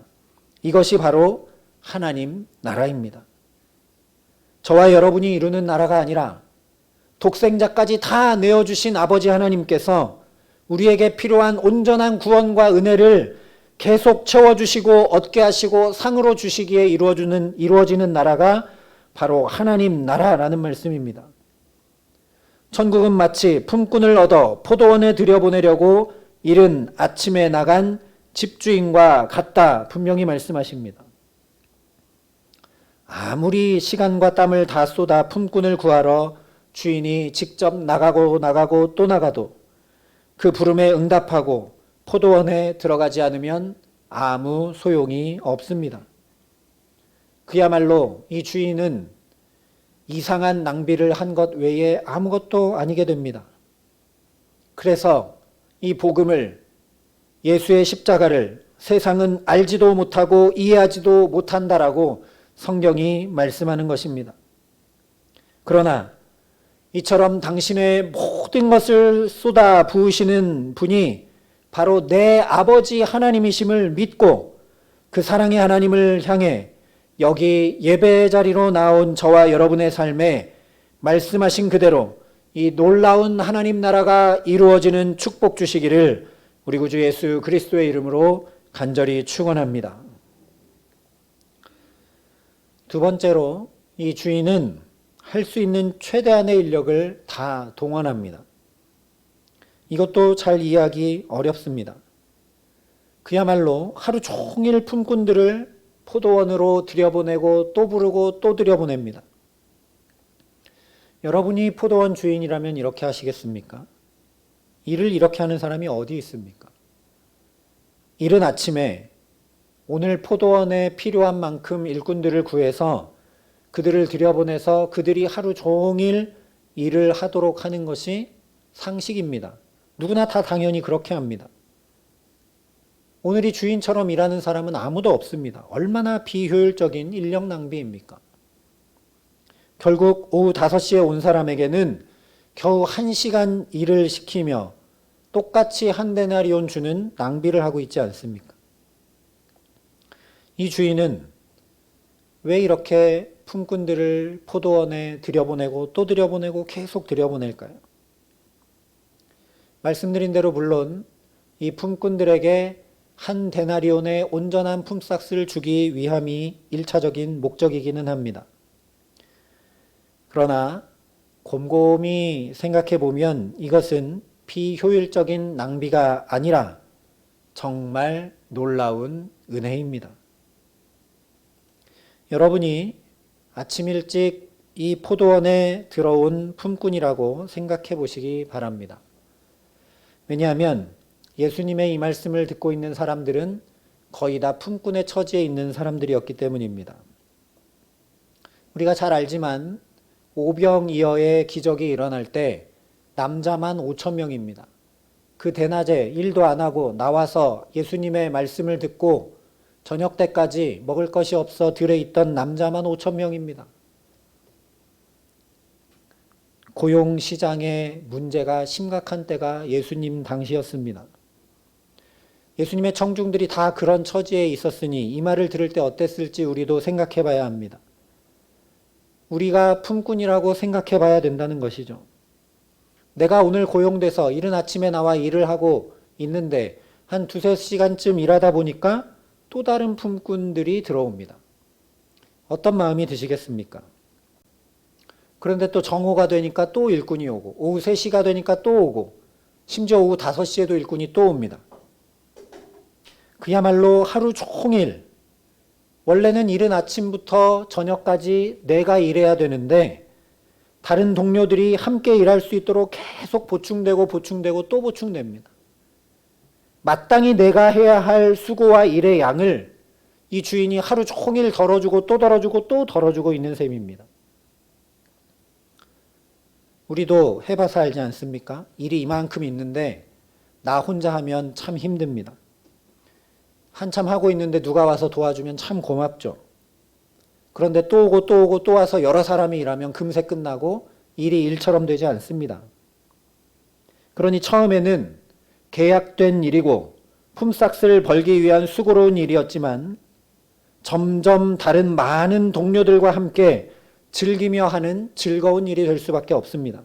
이것이 바로 하나님 나라입니다. 저와 여러분이 이루는 나라가 아니라 독생자까지 다 내어주신 아버지 하나님께서 우리에게 필요한 온전한 구원과 은혜를 계속 채워주시고 얻게 하시고 상으로 주시기에 이루어지는 나라가 바로 하나님 나라라는 말씀입니다. 천국은 마치 품꾼을 얻어 포도원에 들여보내려고 이른 아침에 나간 집주인과 같다 분명히 말씀하십니다. 아무리 시간과 땀을 다 쏟아 품꾼을 구하러 주인이 직접 나가고 또 나가도 그 부름에 응답하고 포도원에 들어가지 않으면 아무 소용이 없습니다. 그야말로 이 주인은 이상한 낭비를 한 것 외에 아무것도 아니게 됩니다. 그래서 이 복음을, 예수의 십자가를 세상은 알지도 못하고 이해하지도 못한다라고 성경이 말씀하는 것입니다. 그러나 이처럼 당신의 모든 것을 쏟아 부으시는 분이 바로 내 아버지 하나님이심을 믿고 그 사랑의 하나님을 향해 여기 예배 자리로 나온 저와 여러분의 삶에 말씀하신 그대로 이 놀라운 하나님 나라가 이루어지는 축복 주시기를 우리 구주 예수 그리스도의 이름으로 간절히 축원합니다. 두 번째로 이 주인은 할 수 있는 최대한의 인력을 다 동원합니다. 이것도 잘 이해하기 어렵습니다. 그야말로 하루 종일 품꾼들을 포도원으로 들여보내고 또 부르고 또 들여보냅니다. 여러분이 포도원 주인이라면 이렇게 하시겠습니까? 일을 이렇게 하는 사람이 어디 있습니까? 이른 아침에 오늘 포도원에 필요한 만큼 일꾼들을 구해서 그들을 들여보내서 그들이 하루 종일 일을 하도록 하는 것이 상식입니다. 누구나 다 당연히 그렇게 합니다. 오늘 이 주인처럼 일하는 사람은 아무도 없습니다. 얼마나 비효율적인 인력 낭비입니까? 결국 오후 5시에 온 사람에게는 겨우 1시간 일을 시키며 똑같이 한 데나리온 주는 낭비를 하고 있지 않습니까? 이 주인은 왜 이렇게 품꾼들을 포도원에 들여보내고 또 들여보내고 계속 들여보낼까요? 말씀드린 대로 물론 이 품꾼들에게 한 데나리온의 온전한 품삯을 주기 위함이 1차적인 목적이기는 합니다. 그러나 곰곰이 생각해 보면 이것은 비효율적인 낭비가 아니라 정말 놀라운 은혜입니다. 여러분이 아침 일찍 이 포도원에 들어온 품꾼이라고 생각해 보시기 바랍니다. 왜냐하면 예수님의 이 말씀을 듣고 있는 사람들은 거의 다 품꾼의 처지에 있는 사람들이었기 때문입니다. 우리가 잘 알지만 오병이어의 기적이 일어날 때 남자만 5,000명입니다. 그 대낮에 일도 안 하고 나와서 예수님의 말씀을 듣고 저녁 때까지 먹을 것이 없어 들에 있던 남자만 5,000명입니다. 고용시장의 문제가 심각한 때가 예수님 당시였습니다. 예수님의 청중들이 다 그런 처지에 있었으니 이 말을 들을 때 어땠을지 우리도 생각해 봐야 합니다. 우리가 품꾼이라고 생각해 봐야 된다는 것이죠. 내가 오늘 고용돼서 이른 아침에 나와 일을 하고 있는데 한 2-3시간쯤 일하다 보니까 또 다른 품꾼들이 들어옵니다. 어떤 마음이 드시겠습니까? 그런데 또 정오가 되니까 또 일꾼이 오고 오후 3시가 되니까 또 오고 심지어 오후 5시에도 일꾼이 또 옵니다. 그야말로 하루 종일 원래는 이른 아침부터 저녁까지 내가 일해야 되는데 다른 동료들이 함께 일할 수 있도록 계속 보충되고 또 보충됩니다. 마땅히 내가 해야 할 수고와 일의 양을 이 주인이 하루 종일 덜어주고 또 덜어주고 또 덜어주고 있는 셈입니다. 우리도 해봐서 알지 않습니까? 일이 이만큼 있는데 나 혼자 하면 참 힘듭니다. 한참 하고 있는데 누가 와서 도와주면 참 고맙죠. 그런데 또 오고 또 오고 또 와서 여러 사람이 일하면 금세 끝나고 일이 일처럼 되지 않습니다. 그러니 처음에는 계약된 일이고 품삯을 벌기 위한 수고로운 일이었지만 점점 다른 많은 동료들과 함께 즐기며 하는 즐거운 일이 될 수밖에 없습니다.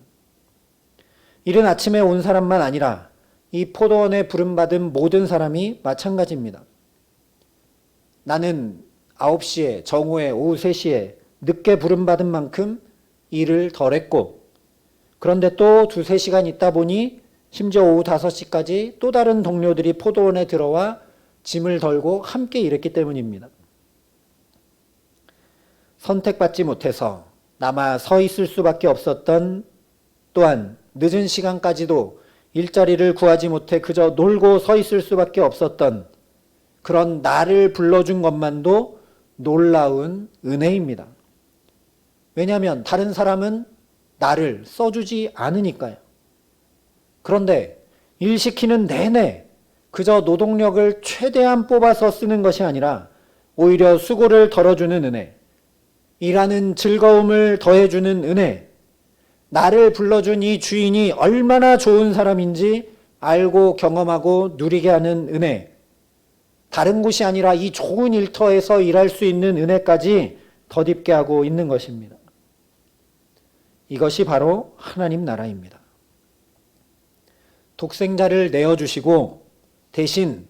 이른 아침에 온 사람만 아니라 이 포도원에 부름받은 모든 사람이 마찬가지입니다. 나는 9시에, 정오에, 오후 3시에 늦게 부름받은 만큼 일을 덜 했고, 그런데 또 2-3시간 있다 보니 심지어 오후 5시까지 또 다른 동료들이 포도원에 들어와 짐을 덜고 함께 일했기 때문입니다. 선택받지 못해서 남아 서 있을 수밖에 없었던, 또한 늦은 시간까지도 일자리를 구하지 못해 그저 놀고 서 있을 수밖에 없었던 그런 나를 불러준 것만도 놀라운 은혜입니다. 왜냐하면 다른 사람은 나를 써주지 않으니까요. 그런데 일 시키는 내내 그저 노동력을 최대한 뽑아서 쓰는 것이 아니라 오히려 수고를 덜어주는 은혜, 일하는 즐거움을 더해주는 은혜, 나를 불러준 이 주인이 얼마나 좋은 사람인지 알고 경험하고 누리게 하는 은혜, 다른 곳이 아니라 이 좋은 일터에서 일할 수 있는 은혜까지 덧입게 하고 있는 것입니다. 이것이 바로 하나님 나라입니다. 독생자를 내어주시고 대신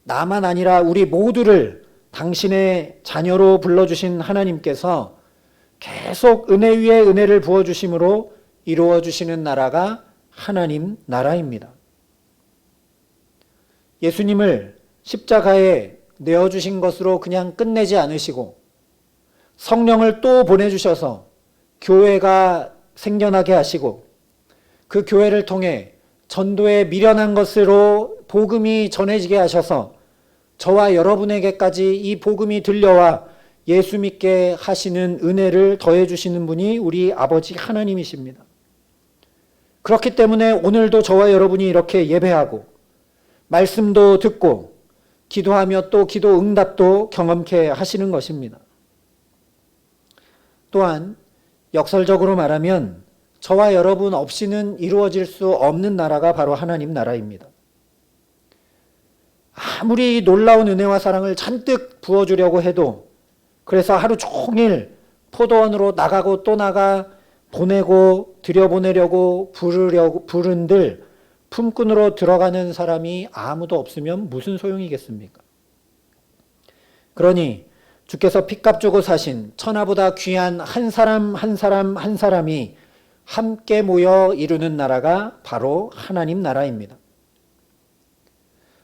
나만 아니라 우리 모두를 당신의 자녀로 불러주신 하나님께서 계속 은혜 위에 은혜를 부어주심으로 이루어주시는 나라가 하나님 나라입니다. 예수님을 십자가에 내어주신 것으로 그냥 끝내지 않으시고 성령을 또 보내주셔서 교회가 생겨나게 하시고 그 교회를 통해 전도에 미련한 것으로 복음이 전해지게 하셔서 저와 여러분에게까지 이 복음이 들려와 예수 믿게 하시는 은혜를 더해 주시는 분이 우리 아버지 하나님이십니다. 그렇기 때문에 오늘도 저와 여러분이 이렇게 예배하고 말씀도 듣고 기도하며 또 기도 응답도 경험케 하시는 것입니다. 또한 역설적으로 말하면 저와 여러분 없이는 이루어질 수 없는 나라가 바로 하나님 나라입니다. 아무리 놀라운 은혜와 사랑을 잔뜩 부어주려고 해도, 그래서 하루 종일 포도원으로 나가고 또 나가 보내고 들여보내려고 부른들 품꾼으로 들어가는 사람이 아무도 없으면 무슨 소용이겠습니까? 그러니 주께서 핏값 주고 사신 천하보다 귀한 한 사람 한 사람 한 사람이 함께 모여 이루는 나라가 바로 하나님 나라입니다.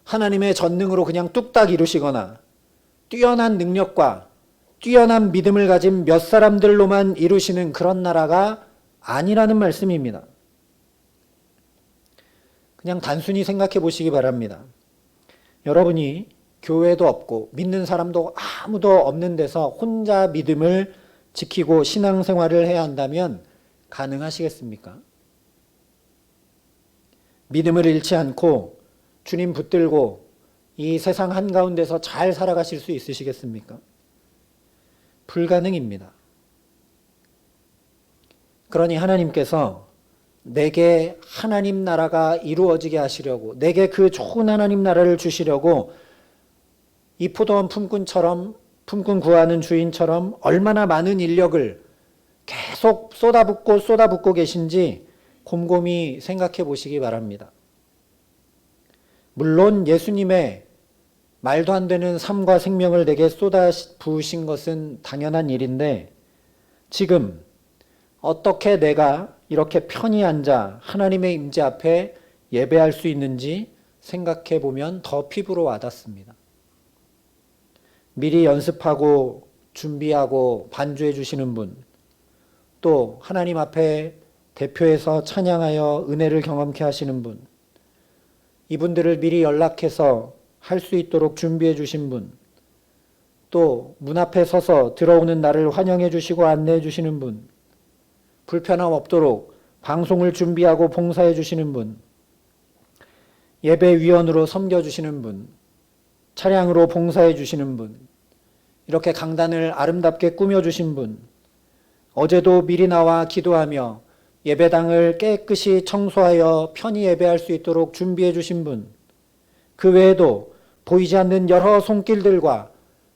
하나님의 전능으로 그냥 뚝딱 이루시거나 뛰어난 능력과 뛰어난 믿음을 가진 몇 사람들로만 이루시는 그런 나라가 아니라는 말씀입니다. 그냥 단순히 생각해 보시기 바랍니다. 여러분이 교회도 없고 믿는 사람도 아무도 없는 데서 혼자 믿음을 지키고 신앙생활을 해야 한다면 가능하시겠습니까? 믿음을 잃지 않고 주님 붙들고 이 세상 한가운데서 잘 살아가실 수 있으시겠습니까? 불가능입니다. 그러니 하나님께서 내게 하나님 나라가 이루어지게 하시려고, 내게 그 좋은 하나님 나라를 주시려고 이 포도원 품꾼처럼, 품꾼 구하는 주인처럼 얼마나 많은 인력을 계속 쏟아붓고 계신지 곰곰이 생각해 보시기 바랍니다. 물론 예수님의 말도 안 되는 삶과 생명을 내게 쏟아 부으신 것은 당연한 일인데, 지금 어떻게 내가 이렇게 편히 앉아 하나님의 임재 앞에 예배할 수 있는지 생각해 보면 더 피부로 와닿습니다. 미리 연습하고 준비하고 반주해 주시는 분, 또 하나님 앞에 대표해서 찬양하여 은혜를 경험케 하시는 분, 이분들을 미리 연락해서 할 수 있도록 준비해 주신 분, 또 문 앞에 서서 들어오는 나를 환영해 주시고 안내해 주시는 분, 불편함 없도록 방송을 준비하고 봉사해 주시는 분, 예배위원으로 섬겨 주시는 분, 차량으로 봉사해 주시는 분, 이렇게 강단을 아름답게 꾸며주신 분, 어제도 미리 나와 기도하며 예배당을 깨끗이 청소하여 편히 예배할 수 있도록 준비해 주신 분, 그 외에도 보이지 않는 여러 손길들과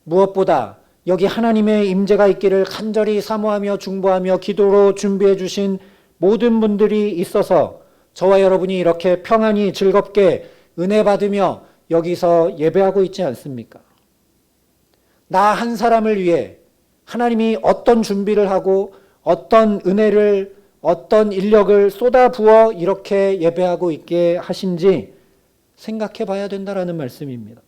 무엇보다 여기 하나님의 임재가 있기를 간절히 사모하며 중보하며 기도로 준비해 주신 모든 분들이 있어서 저와 여러분이 이렇게 평안히 즐겁게 은혜 받으며 여기서 예배하고 있지 않습니까? 나 한 사람을 위해 하나님이 어떤 준비를 하고 어떤 은혜를, 어떤 인력을 쏟아부어 이렇게 예배하고 있게 하신지 생각해 봐야 된다라는 말씀입니다.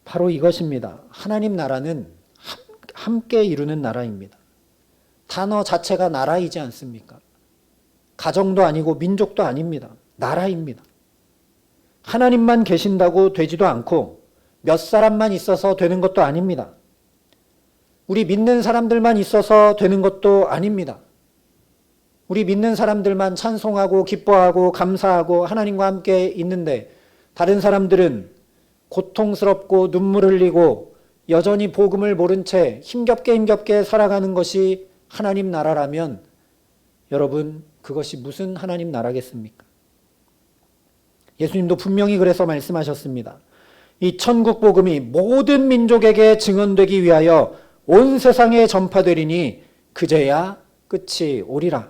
바로 이것입니다. 하나님 나라는 함께 이루는 나라입니다. 단어 자체가 나라이지 않습니까? 가정도 아니고 민족도 아닙니다. 나라입니다. 하나님만 계신다고 되지도 않고 몇 사람만 있어서 되는 것도 아닙니다. 우리 믿는 사람들만 있어서 되는 것도 아닙니다. 우리 믿는 사람들만 찬송하고 기뻐하고 감사하고 하나님과 함께 있는데 다른 사람들은 고통스럽고 눈물 흘리고 여전히 복음을 모른 채 힘겹게 살아가는 것이 하나님 나라라면 여러분, 그것이 무슨 하나님 나라겠습니까? 예수님도 분명히 그래서 말씀하셨습니다. 이 천국 복음이 모든 민족에게 증언되기 위하여 온 세상에 전파되리니 그제야 끝이 오리라.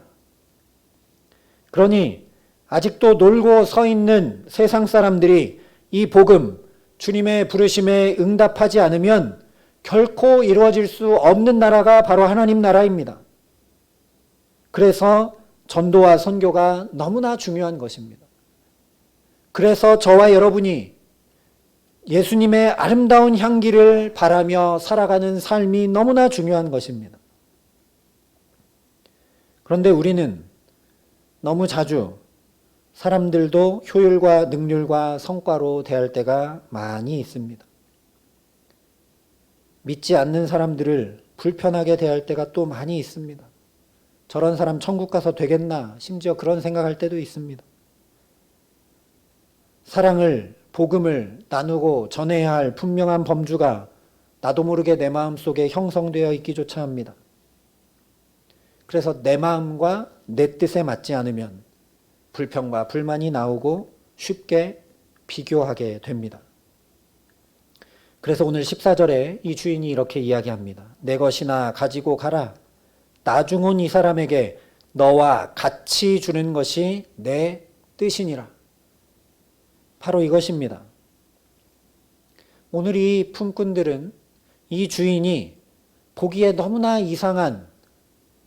그러니 아직도 놀고 서 있는 세상 사람들이 이 복음, 주님의 부르심에 응답하지 않으면 결코 이루어질 수 없는 나라가 바로 하나님 나라입니다. 그래서 전도와 선교가 너무나 중요한 것입니다. 그래서 저와 여러분이 예수님의 아름다운 향기를 바라며 살아가는 삶이 너무나 중요한 것입니다. 그런데 우리는 너무 자주 사람들도 효율과 능률과 성과로 대할 때가 많이 있습니다. 믿지 않는 사람들을 불편하게 대할 때가 또 많이 있습니다. 저런 사람 천국 가서 되겠나? 심지어 그런 생각할 때도 있습니다. 사랑을, 복음을 나누고 전해야 할 분명한 범주가 나도 모르게 내 마음속에 형성되어 있기조차 합니다. 그래서 내 마음과 내 뜻에 맞지 않으면 불평과 불만이 나오고 쉽게 비교하게 됩니다. 그래서 오늘 14절에 이 주인이 이렇게 이야기합니다. 내 것이나 가지고 가라. 나중 온 이 사람에게 너와 같이 주는 것이 내 뜻이니라. 바로 이것입니다. 오늘 이 품꾼들은 이 주인이 보기에 너무나 이상한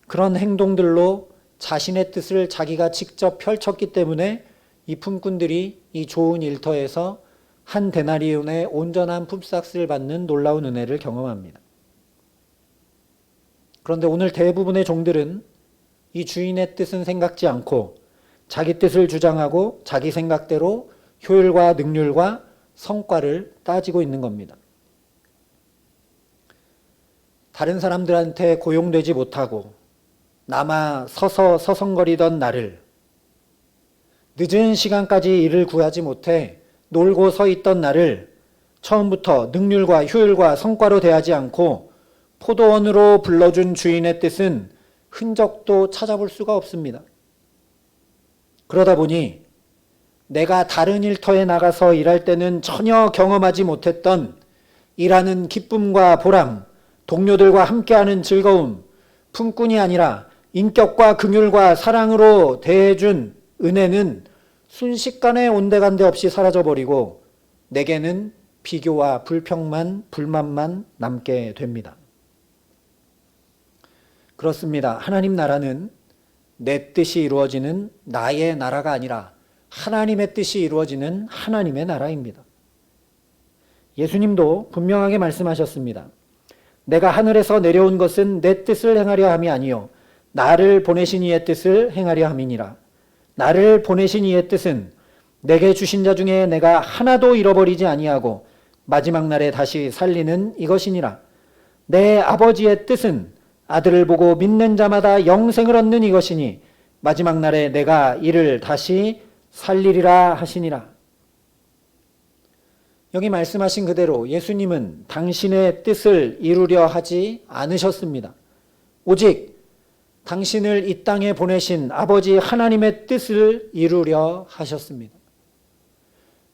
그런 행동들로 자신의 뜻을 자기가 직접 펼쳤기 때문에 이 품꾼들이 이 좋은 일터에서 한 데나리온의 온전한 품삯을 받는 놀라운 은혜를 경험합니다. 그런데 오늘 대부분의 종들은 이 주인의 뜻은 생각지 않고 자기 뜻을 주장하고 자기 생각대로 효율과 능률과 성과를 따지고 있는 겁니다. 다른 사람들한테 고용되지 못하고 남아 서서 서성거리던 나를 늦은 시간까지 일을 구하지 못해 놀고 서 있던 나를 처음부터 능률과 효율과 성과로 대하지 않고 포도원으로 불러준 주인의 뜻은 흔적도 찾아볼 수가 없습니다. 그러다 보니 내가 다른 일터에 나가서 일할 때는 전혀 경험하지 못했던 일하는 기쁨과 보람, 동료들과 함께하는 즐거움, 품꾼이 아니라 인격과 긍휼과 사랑으로 대해준 은혜는 순식간에 온데간데 없이 사라져버리고 내게는 비교와 불평만, 불만만 남게 됩니다. 그렇습니다. 하나님 나라는 내 뜻이 이루어지는 나의 나라가 아니라 하나님의 뜻이 이루어지는 하나님의 나라입니다. 예수님도 분명하게 말씀하셨습니다. 내가 하늘에서 내려온 것은 내 뜻을 행하려 함이 아니요 나를 보내신 이의 뜻을 행하려 함이니라. 나를 보내신 이의 뜻은 내게 주신 자 중에 내가 하나도 잃어버리지 아니하고 마지막 날에 다시 살리는 이것이니라. 내 아버지의 뜻은 아들을 보고 믿는 자마다 영생을 얻는 이것이니 마지막 날에 내가 이를 다시 살리리라 하시니라. 여기 말씀하신 그대로 예수님은 당신의 뜻을 이루려 하지 않으셨습니다. 오직 당신을 이 땅에 보내신 아버지 하나님의 뜻을 이루려 하셨습니다.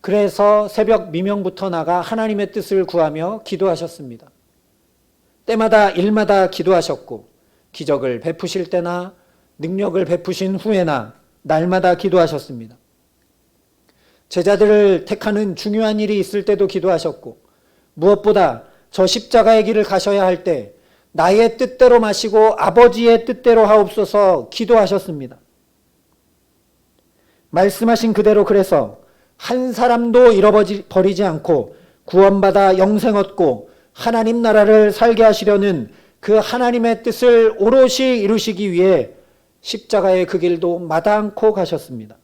그래서 새벽 미명부터 나가 하나님의 뜻을 구하며 기도하셨습니다. 때마다 일마다 기도하셨고 기적을 베푸실 때나 능력을 베푸신 후에나 날마다 기도하셨습니다. 제자들을 택하는 중요한 일이 있을 때도 기도하셨고 무엇보다 저 십자가의 길을 가셔야 할 때 나의 뜻대로 마시고 아버지의 뜻대로 하옵소서 기도하셨습니다. 말씀하신 그대로 그래서 한 사람도 잃어버리지 않고 구원받아 영생 얻고 하나님 나라를 살게 하시려는 그 하나님의 뜻을 오롯이 이루시기 위해 십자가의 그 길도 마다않고 가셨습니다.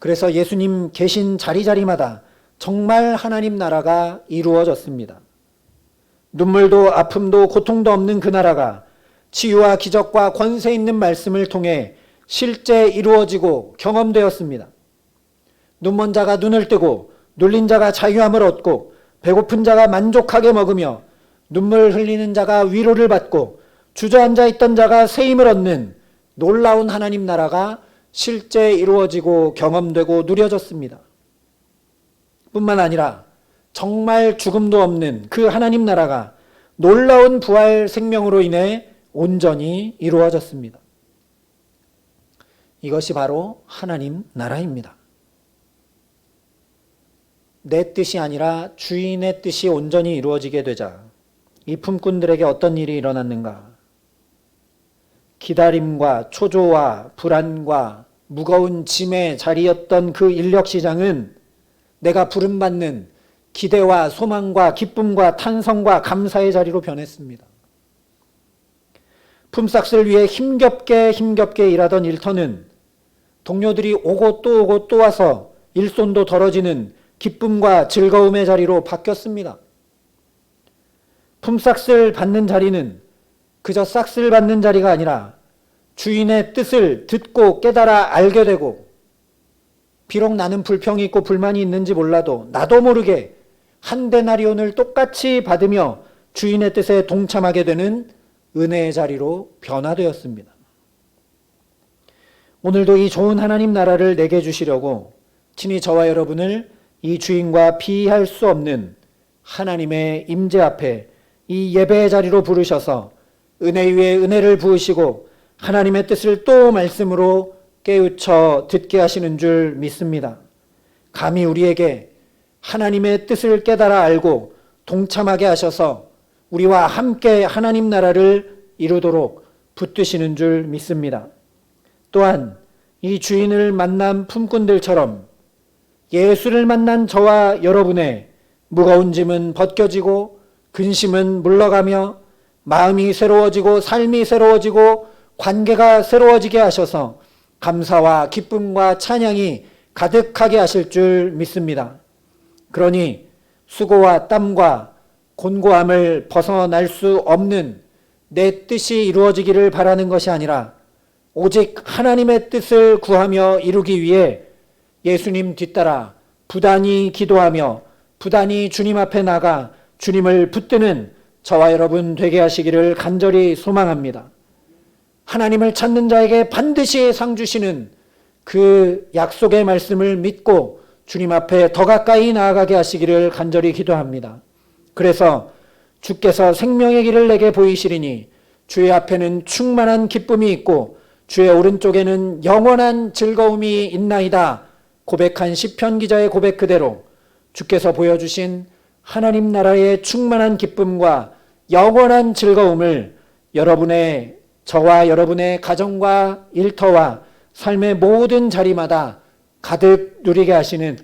그래서 예수님 계신 자리자리마다 정말 하나님 나라가 이루어졌습니다. 눈물도 아픔도 고통도 없는 그 나라가 치유와 기적과 권세 있는 말씀을 통해 실제 이루어지고 경험되었습니다. 눈먼 자가 눈을 뜨고 눌린 자가 자유함을 얻고 배고픈 자가 만족하게 먹으며 눈물 흘리는 자가 위로를 받고 주저앉아 있던 자가 새 힘을 얻는 놀라운 하나님 나라가 실제 이루어지고 경험되고 누려졌습니다. 뿐만 아니라 정말 죽음도 없는 그 하나님 나라가 놀라운 부활 생명으로 인해 온전히 이루어졌습니다. 이것이 바로 하나님 나라입니다. 내 뜻이 아니라 주인의 뜻이 온전히 이루어지게 되자 이 품꾼들에게 어떤 일이 일어났는가? 기다림과 초조와 불안과 무거운 짐의 자리였던 그 인력시장은 내가 부름받는 기대와 소망과 기쁨과 탄성과 감사의 자리로 변했습니다. 품삯을 위해 힘겹게 일하던 일터는 동료들이 오고 또 와서 일손도 덜어지는 기쁨과 즐거움의 자리로 바뀌었습니다. 품삯을 받는 자리는 그저 싹쓸 받는 자리가 아니라 주인의 뜻을 듣고 깨달아 알게 되고 비록 나는 불평이 있고 불만이 있는지 몰라도 나도 모르게 한 데나리온을 똑같이 받으며 주인의 뜻에 동참하게 되는 은혜의 자리로 변화되었습니다. 오늘도 이 좋은 하나님 나라를 내게 주시려고 친히 저와 여러분을 이 주인과 비할 수 없는 하나님의 임재 앞에 이 예배의 자리로 부르셔서 은혜 위에 은혜를 부으시고 하나님의 뜻을 또 말씀으로 깨우쳐 듣게 하시는 줄 믿습니다. 감히 우리에게 하나님의 뜻을 깨달아 알고 동참하게 하셔서 우리와 함께 하나님 나라를 이루도록 붙드시는 줄 믿습니다. 또한 이 주인을 만난 품꾼들처럼 예수를 만난 저와 여러분의 무거운 짐은 벗겨지고 근심은 물러가며 마음이 새로워지고 삶이 새로워지고 관계가 새로워지게 하셔서 감사와 기쁨과 찬양이 가득하게 하실 줄 믿습니다. 그러니 수고와 땀과 곤고함을 벗어날 수 없는 내 뜻이 이루어지기를 바라는 것이 아니라 오직 하나님의 뜻을 구하며 이루기 위해 예수님 뒤따라 부단히 기도하며 부단히 주님 앞에 나가 주님을 붙드는 저와 여러분 되게 하시기를 간절히 소망합니다. 하나님을 찾는 자에게 반드시 상 주시는 그 약속의 말씀을 믿고 주님 앞에 더 가까이 나아가게 하시기를 간절히 기도합니다. 그래서 주께서 생명의 길을 내게 보이시리니 주의 앞에는 충만한 기쁨이 있고 주의 오른쪽에는 영원한 즐거움이 있나이다. 고백한 시편 기자의 고백 그대로 주께서 보여주신 하나님 나라의 충만한 기쁨과 영원한 즐거움을 저와 여러분의 가정과 일터와 삶의 모든 자리마다 가득 누리게 하시는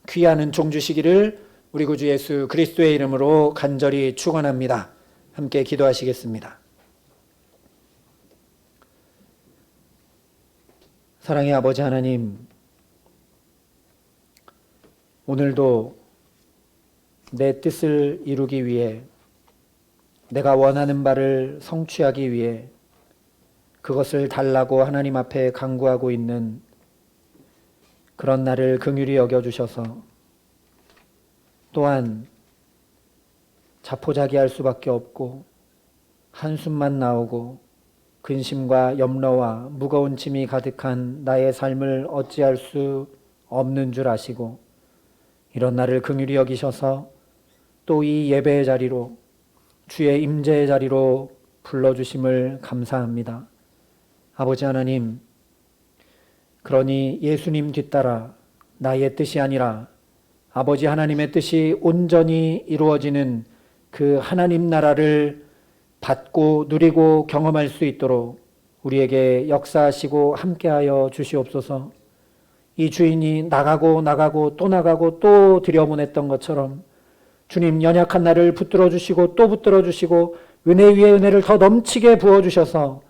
귀한 종 주시기를 우리 구주 예수 그리스도의 이름으로 간절히 축원합니다. 함께 기도하시겠습니다. 사랑의 아버지 하나님, 오늘도 내 뜻을 이루기 위해 내가 원하는 바를 성취하기 위해 그것을 달라고 하나님 앞에 간구하고 있는 그런 나를 긍휼히 여겨주셔서 또한 자포자기할 수밖에 없고 한숨만 나오고 근심과 염려와 무거운 짐이 가득한 나의 삶을 어찌할 수 없는 줄 아시고 이런 나를 긍휼히 여기셔서 또 이 예배의 자리로 주의 임재의 자리로 불러주심을 감사합니다. 아버지 하나님, 그러니 예수님 뒤따라 나의 뜻이 아니라 아버지 하나님의 뜻이 온전히 이루어지는 그 하나님 나라를 받고 누리고 경험할 수 있도록 우리에게 역사하시고 함께하여 주시옵소서. 이 주인이 나가고 또 들여보냈던 것처럼 주님 연약한 나를 붙들어 주시고 또 붙들어 주시고 은혜 위에 은혜를 더 넘치게 부어주셔서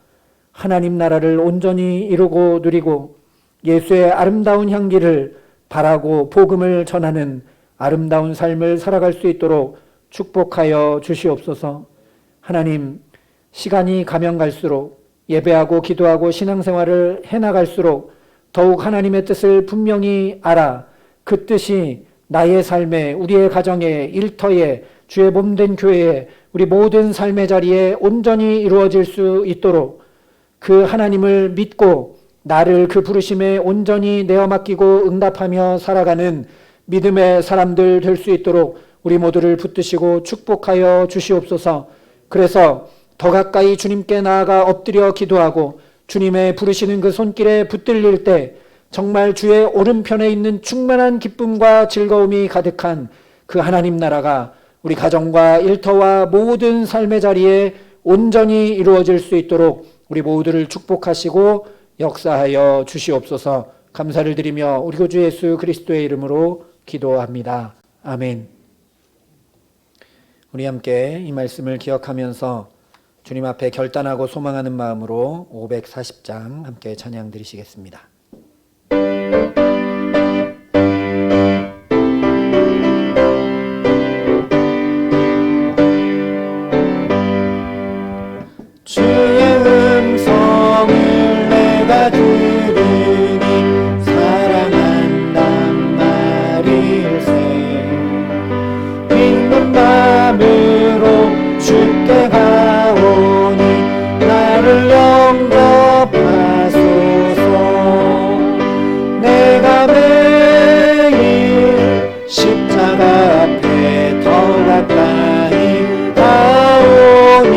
하나님 나라를 온전히 이루고 누리고 예수의 아름다운 향기를 바라고 복음을 전하는 아름다운 삶을 살아갈 수 있도록 축복하여 주시옵소서. 하나님, 시간이 가면 갈수록 예배하고 기도하고 신앙생활을 해나갈수록 더욱 하나님의 뜻을 분명히 알아 그 뜻이 나의 삶에, 우리의 가정에, 일터에, 주의 몸된 교회에, 우리 모든 삶의 자리에 온전히 이루어질 수 있도록 그 하나님을 믿고 나를 그 부르심에 온전히 내어 맡기고 응답하며 살아가는 믿음의 사람들 될 수 있도록 우리 모두를 붙드시고 축복하여 주시옵소서. 그래서 더 가까이 주님께 나아가 엎드려 기도하고 주님의 부르시는 그 손길에 붙들릴 때 정말 주의 오른편에 있는 충만한 기쁨과 즐거움이 가득한 그 하나님 나라가 우리 가정과 일터와 모든 삶의 자리에 온전히 이루어질 수 있도록 우리 모두를 축복하시고 역사하여 주시옵소서. 감사를 드리며 우리 구주 예수 그리스도의 이름으로 기도합니다. 아멘. 우리 함께 이 말씀을 기억하면서 주님 앞에 결단하고 소망하는 마음으로 540장 함께 찬양 드리시겠습니다. 주의 음성을 내가 들으니 사랑한단 말일세. 믿는 마음으로 주께 가오니 나를 영접하소서. 내가 매일 십자가 앞에 더 가까이 가오니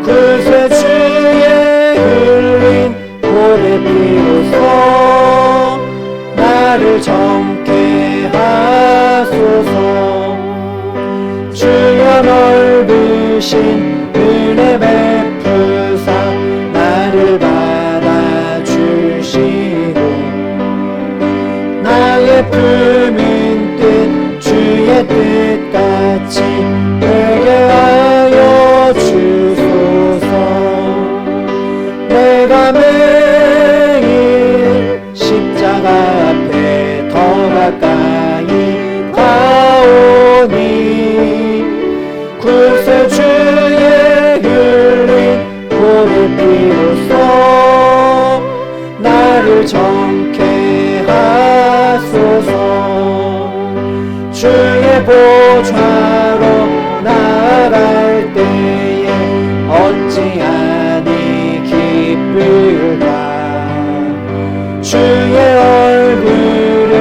그새 주의 흘린 보배 피로써 나를 정케 하소서. 주여 넓으신 은혜 베푸사 나를 받아주시고 나의 품은 뜻 주의 뜻같이 되게 하여 주소서. 내가 매일 십자가 앞에 더 가까이 가오니 그새 주의 흘린 보배 피로써 나를 정케 하소서. 주의 보좌로 나아갈 때에 어찌하니 기쁠까. 주의 얼굴을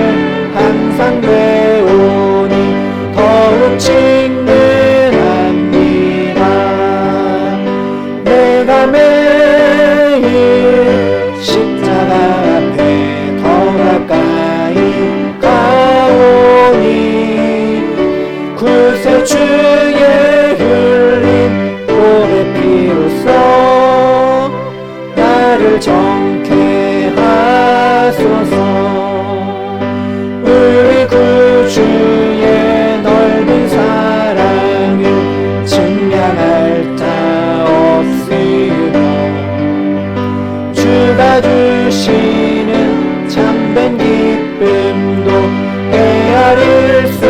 항상 배우니 더욱 친근합니다. 내가 매일 십자가 앞에 더 가까이 가오니 그새 주의 흘린 보배 피로써 나를 정케 하소서. 우리 구주의 넓은 사랑을 증량할 자 없으며 주가 주시는 참된 기쁨도 헤아릴 수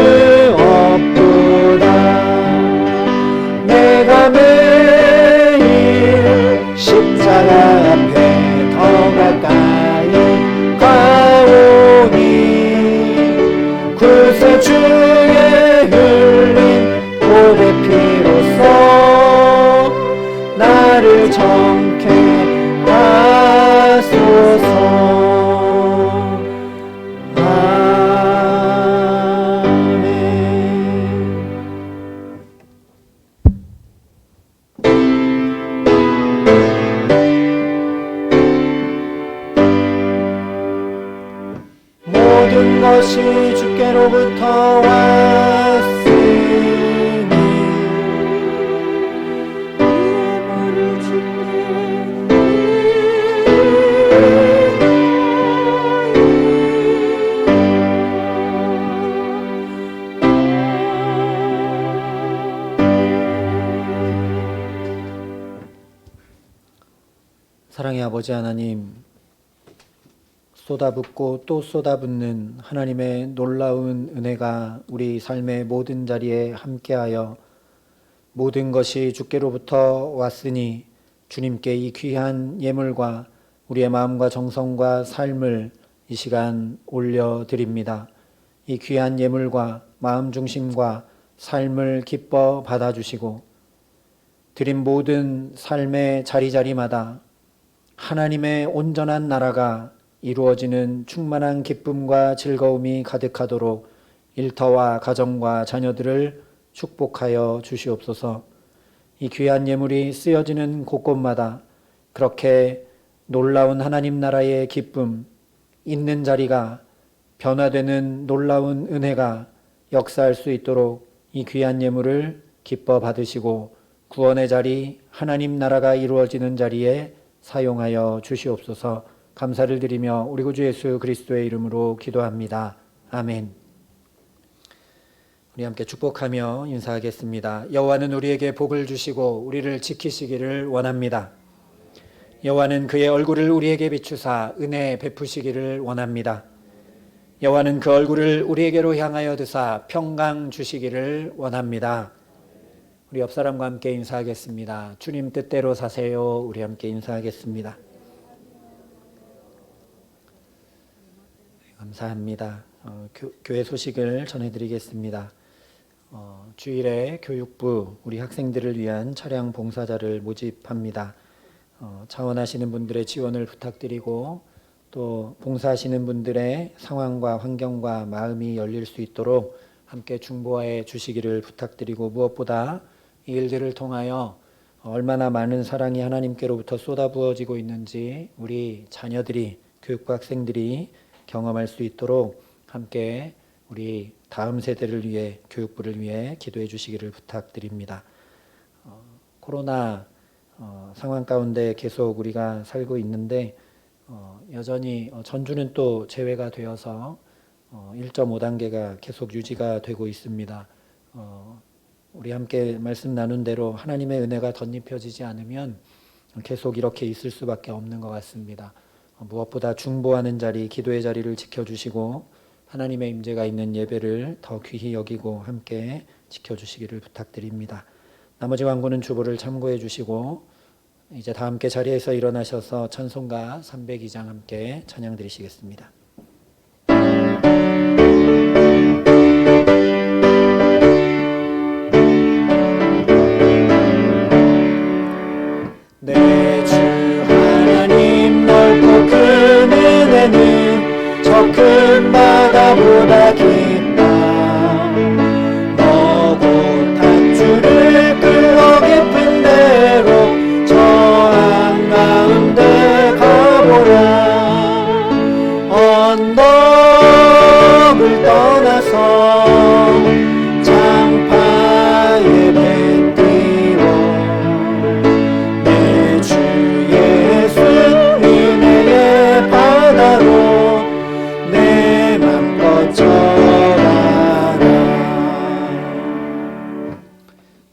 없도다. 내가 매일 십자가 앞에 더 가까이 가오니 그새 주 모든 것이 주께로부터 왔으니 예물을 주께 사랑의 아버지 하나님, 쏟아붓고 또 쏟아붓는 하나님의 놀라운 은혜가 우리 삶의 모든 자리에 함께하여 모든 것이 주께로부터 왔으니 주님께 이 귀한 예물과 우리의 마음과 정성과 삶을 이 시간 올려드립니다. 이 귀한 예물과 마음 중심과 삶을 기뻐 받아주시고 드린 모든 삶의 자리자리마다 하나님의 온전한 나라가 이루어지는 충만한 기쁨과 즐거움이 가득하도록 일터와 가정과 자녀들을 축복하여 주시옵소서. 이 귀한 예물이 쓰여지는 곳곳마다 그렇게 놀라운 하나님 나라의 기쁨, 있는 자리가 변화되는 놀라운 은혜가 역사할 수 있도록 이 귀한 예물을 기뻐 받으시고 구원의 자리, 하나님 나라가 이루어지는 자리에 사용하여 주시옵소서. 감사를 드리며 우리 구주 예수 그리스도의 이름으로 기도합니다. 아멘. 우리 함께 축복하며 인사하겠습니다. 여호와는 우리에게 복을 주시고 우리를 지키시기를 원합니다. 여호와는 그의 얼굴을 우리에게 비추사 은혜 베푸시기를 원합니다. 여호와는 그 얼굴을 우리에게로 향하여 드사 평강 주시기를 원합니다. 우리 옆 사람과 함께 인사하겠습니다. 주님 뜻대로 사세요. 우리 함께 인사하겠습니다. 감사합니다. 교회 소식을 전해드리겠습니다. 주일에 교육부 우리 학생들을 위한 차량 봉사자를 모집합니다. 자원하시는 분들의 지원을 부탁드리고 또 봉사하시는 분들의 상황과 환경과 마음이 열릴 수 있도록 함께 중보해 주시기를 부탁드리고 무엇보다 이 일들을 통하여 얼마나 많은 사랑이 하나님께로부터 쏟아부어지고 있는지 우리 자녀들이 교육부 학생들이 경험할 수 있도록 함께 우리 다음 세대를 위해 교육부를 위해 기도해 주시기를 부탁드립니다. 코로나 상황 가운데 계속 우리가 살고 있는데 여전히 전주는 또 제외가 되어서 1.5단계가 계속 유지가 되고 있습니다. 우리 함께 말씀 나눈 대로 하나님의 은혜가 덧입혀지지 않으면 계속 이렇게 있을 수밖에 없는 것 같습니다. 무엇보다 중보하는 자리, 기도의 자리를 지켜주시고 하나님의 임재가 있는 예배를 더 귀히 여기고 함께 지켜주시기를 부탁드립니다. 나머지 광고는 주보를 참고해 주시고 이제 다 함께 자리에서 일어나셔서 찬송가 302장 함께 찬양 드리시겠습니다. 내 주 하나님 넓고 큰 은혜는 저 큰 바다보다 깊다. 너고 닷줄을 끌어 깊은 데로 저 한가운데 가보라. 언덕을 떠나서 장파에 배 띄워 내 주 예수 은혜의 바다로 내 맘 뻗쳐가라.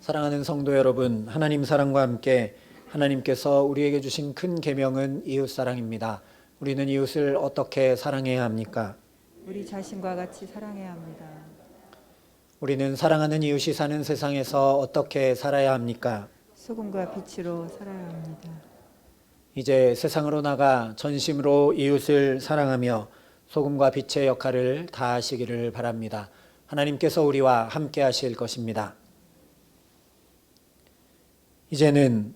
사랑하는 성도 여러분, 하나님 사랑과 함께 하나님께서 우리에게 주신 큰 계명은 이웃사랑입니다. 우리는 이웃을 어떻게 사랑해야 합니까? 우리 자신과 같이 사랑해야 합니다. 우리는 사랑하는 이웃이 사는 세상에서 어떻게 살아야 합니까? 소금과 빛으로 살아야 합니다. 이제 세상으로 나가 전심으로 이웃을 사랑하며 소금과 빛의 역할을 다하시기를 바랍니다. 하나님께서 우리와 함께 하실 것입니다. 이제는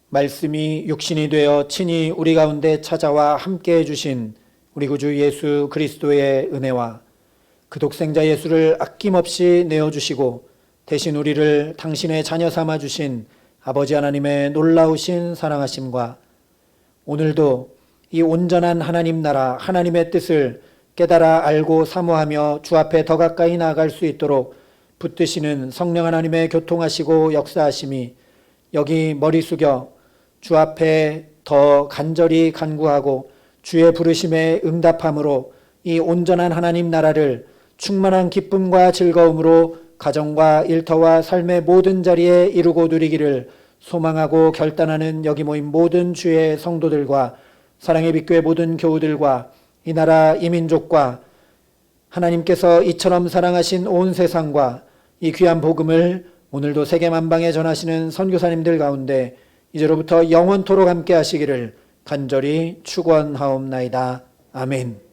말씀이 육신이 되어 친히 우리 가운데 찾아와 함께 해주신 우리 구주 예수 그리스도의 은혜와 그 독생자 예수를 아낌없이 내어주시고 대신 우리를 당신의 자녀 삼아주신 아버지 하나님의 놀라우신 사랑하심과 오늘도 이 온전한 하나님 나라 하나님의 뜻을 깨달아 알고 사모하며 주 앞에 더 가까이 나아갈 수 있도록 붙드시는 성령 하나님의 교통하시고 역사하심이 여기 머리 숙여 주 앞에 더 간절히 간구하고 주의 부르심에 응답함으로 이 온전한 하나님 나라를 충만한 기쁨과 즐거움으로 가정과 일터와 삶의 모든 자리에 이루고 누리기를 소망하고 결단하는 여기 모인 모든 주의 성도들과 사랑의 빛교회 모든 교우들과 이 나라 이 민족과 하나님께서 이처럼 사랑하신 온 세상과 이 귀한 복음을 오늘도 세계 만방에 전하시는 선교사님들 가운데 이제로부터 영원토록 함께 하시기를 간절히 축원하옵나이다. 아멘.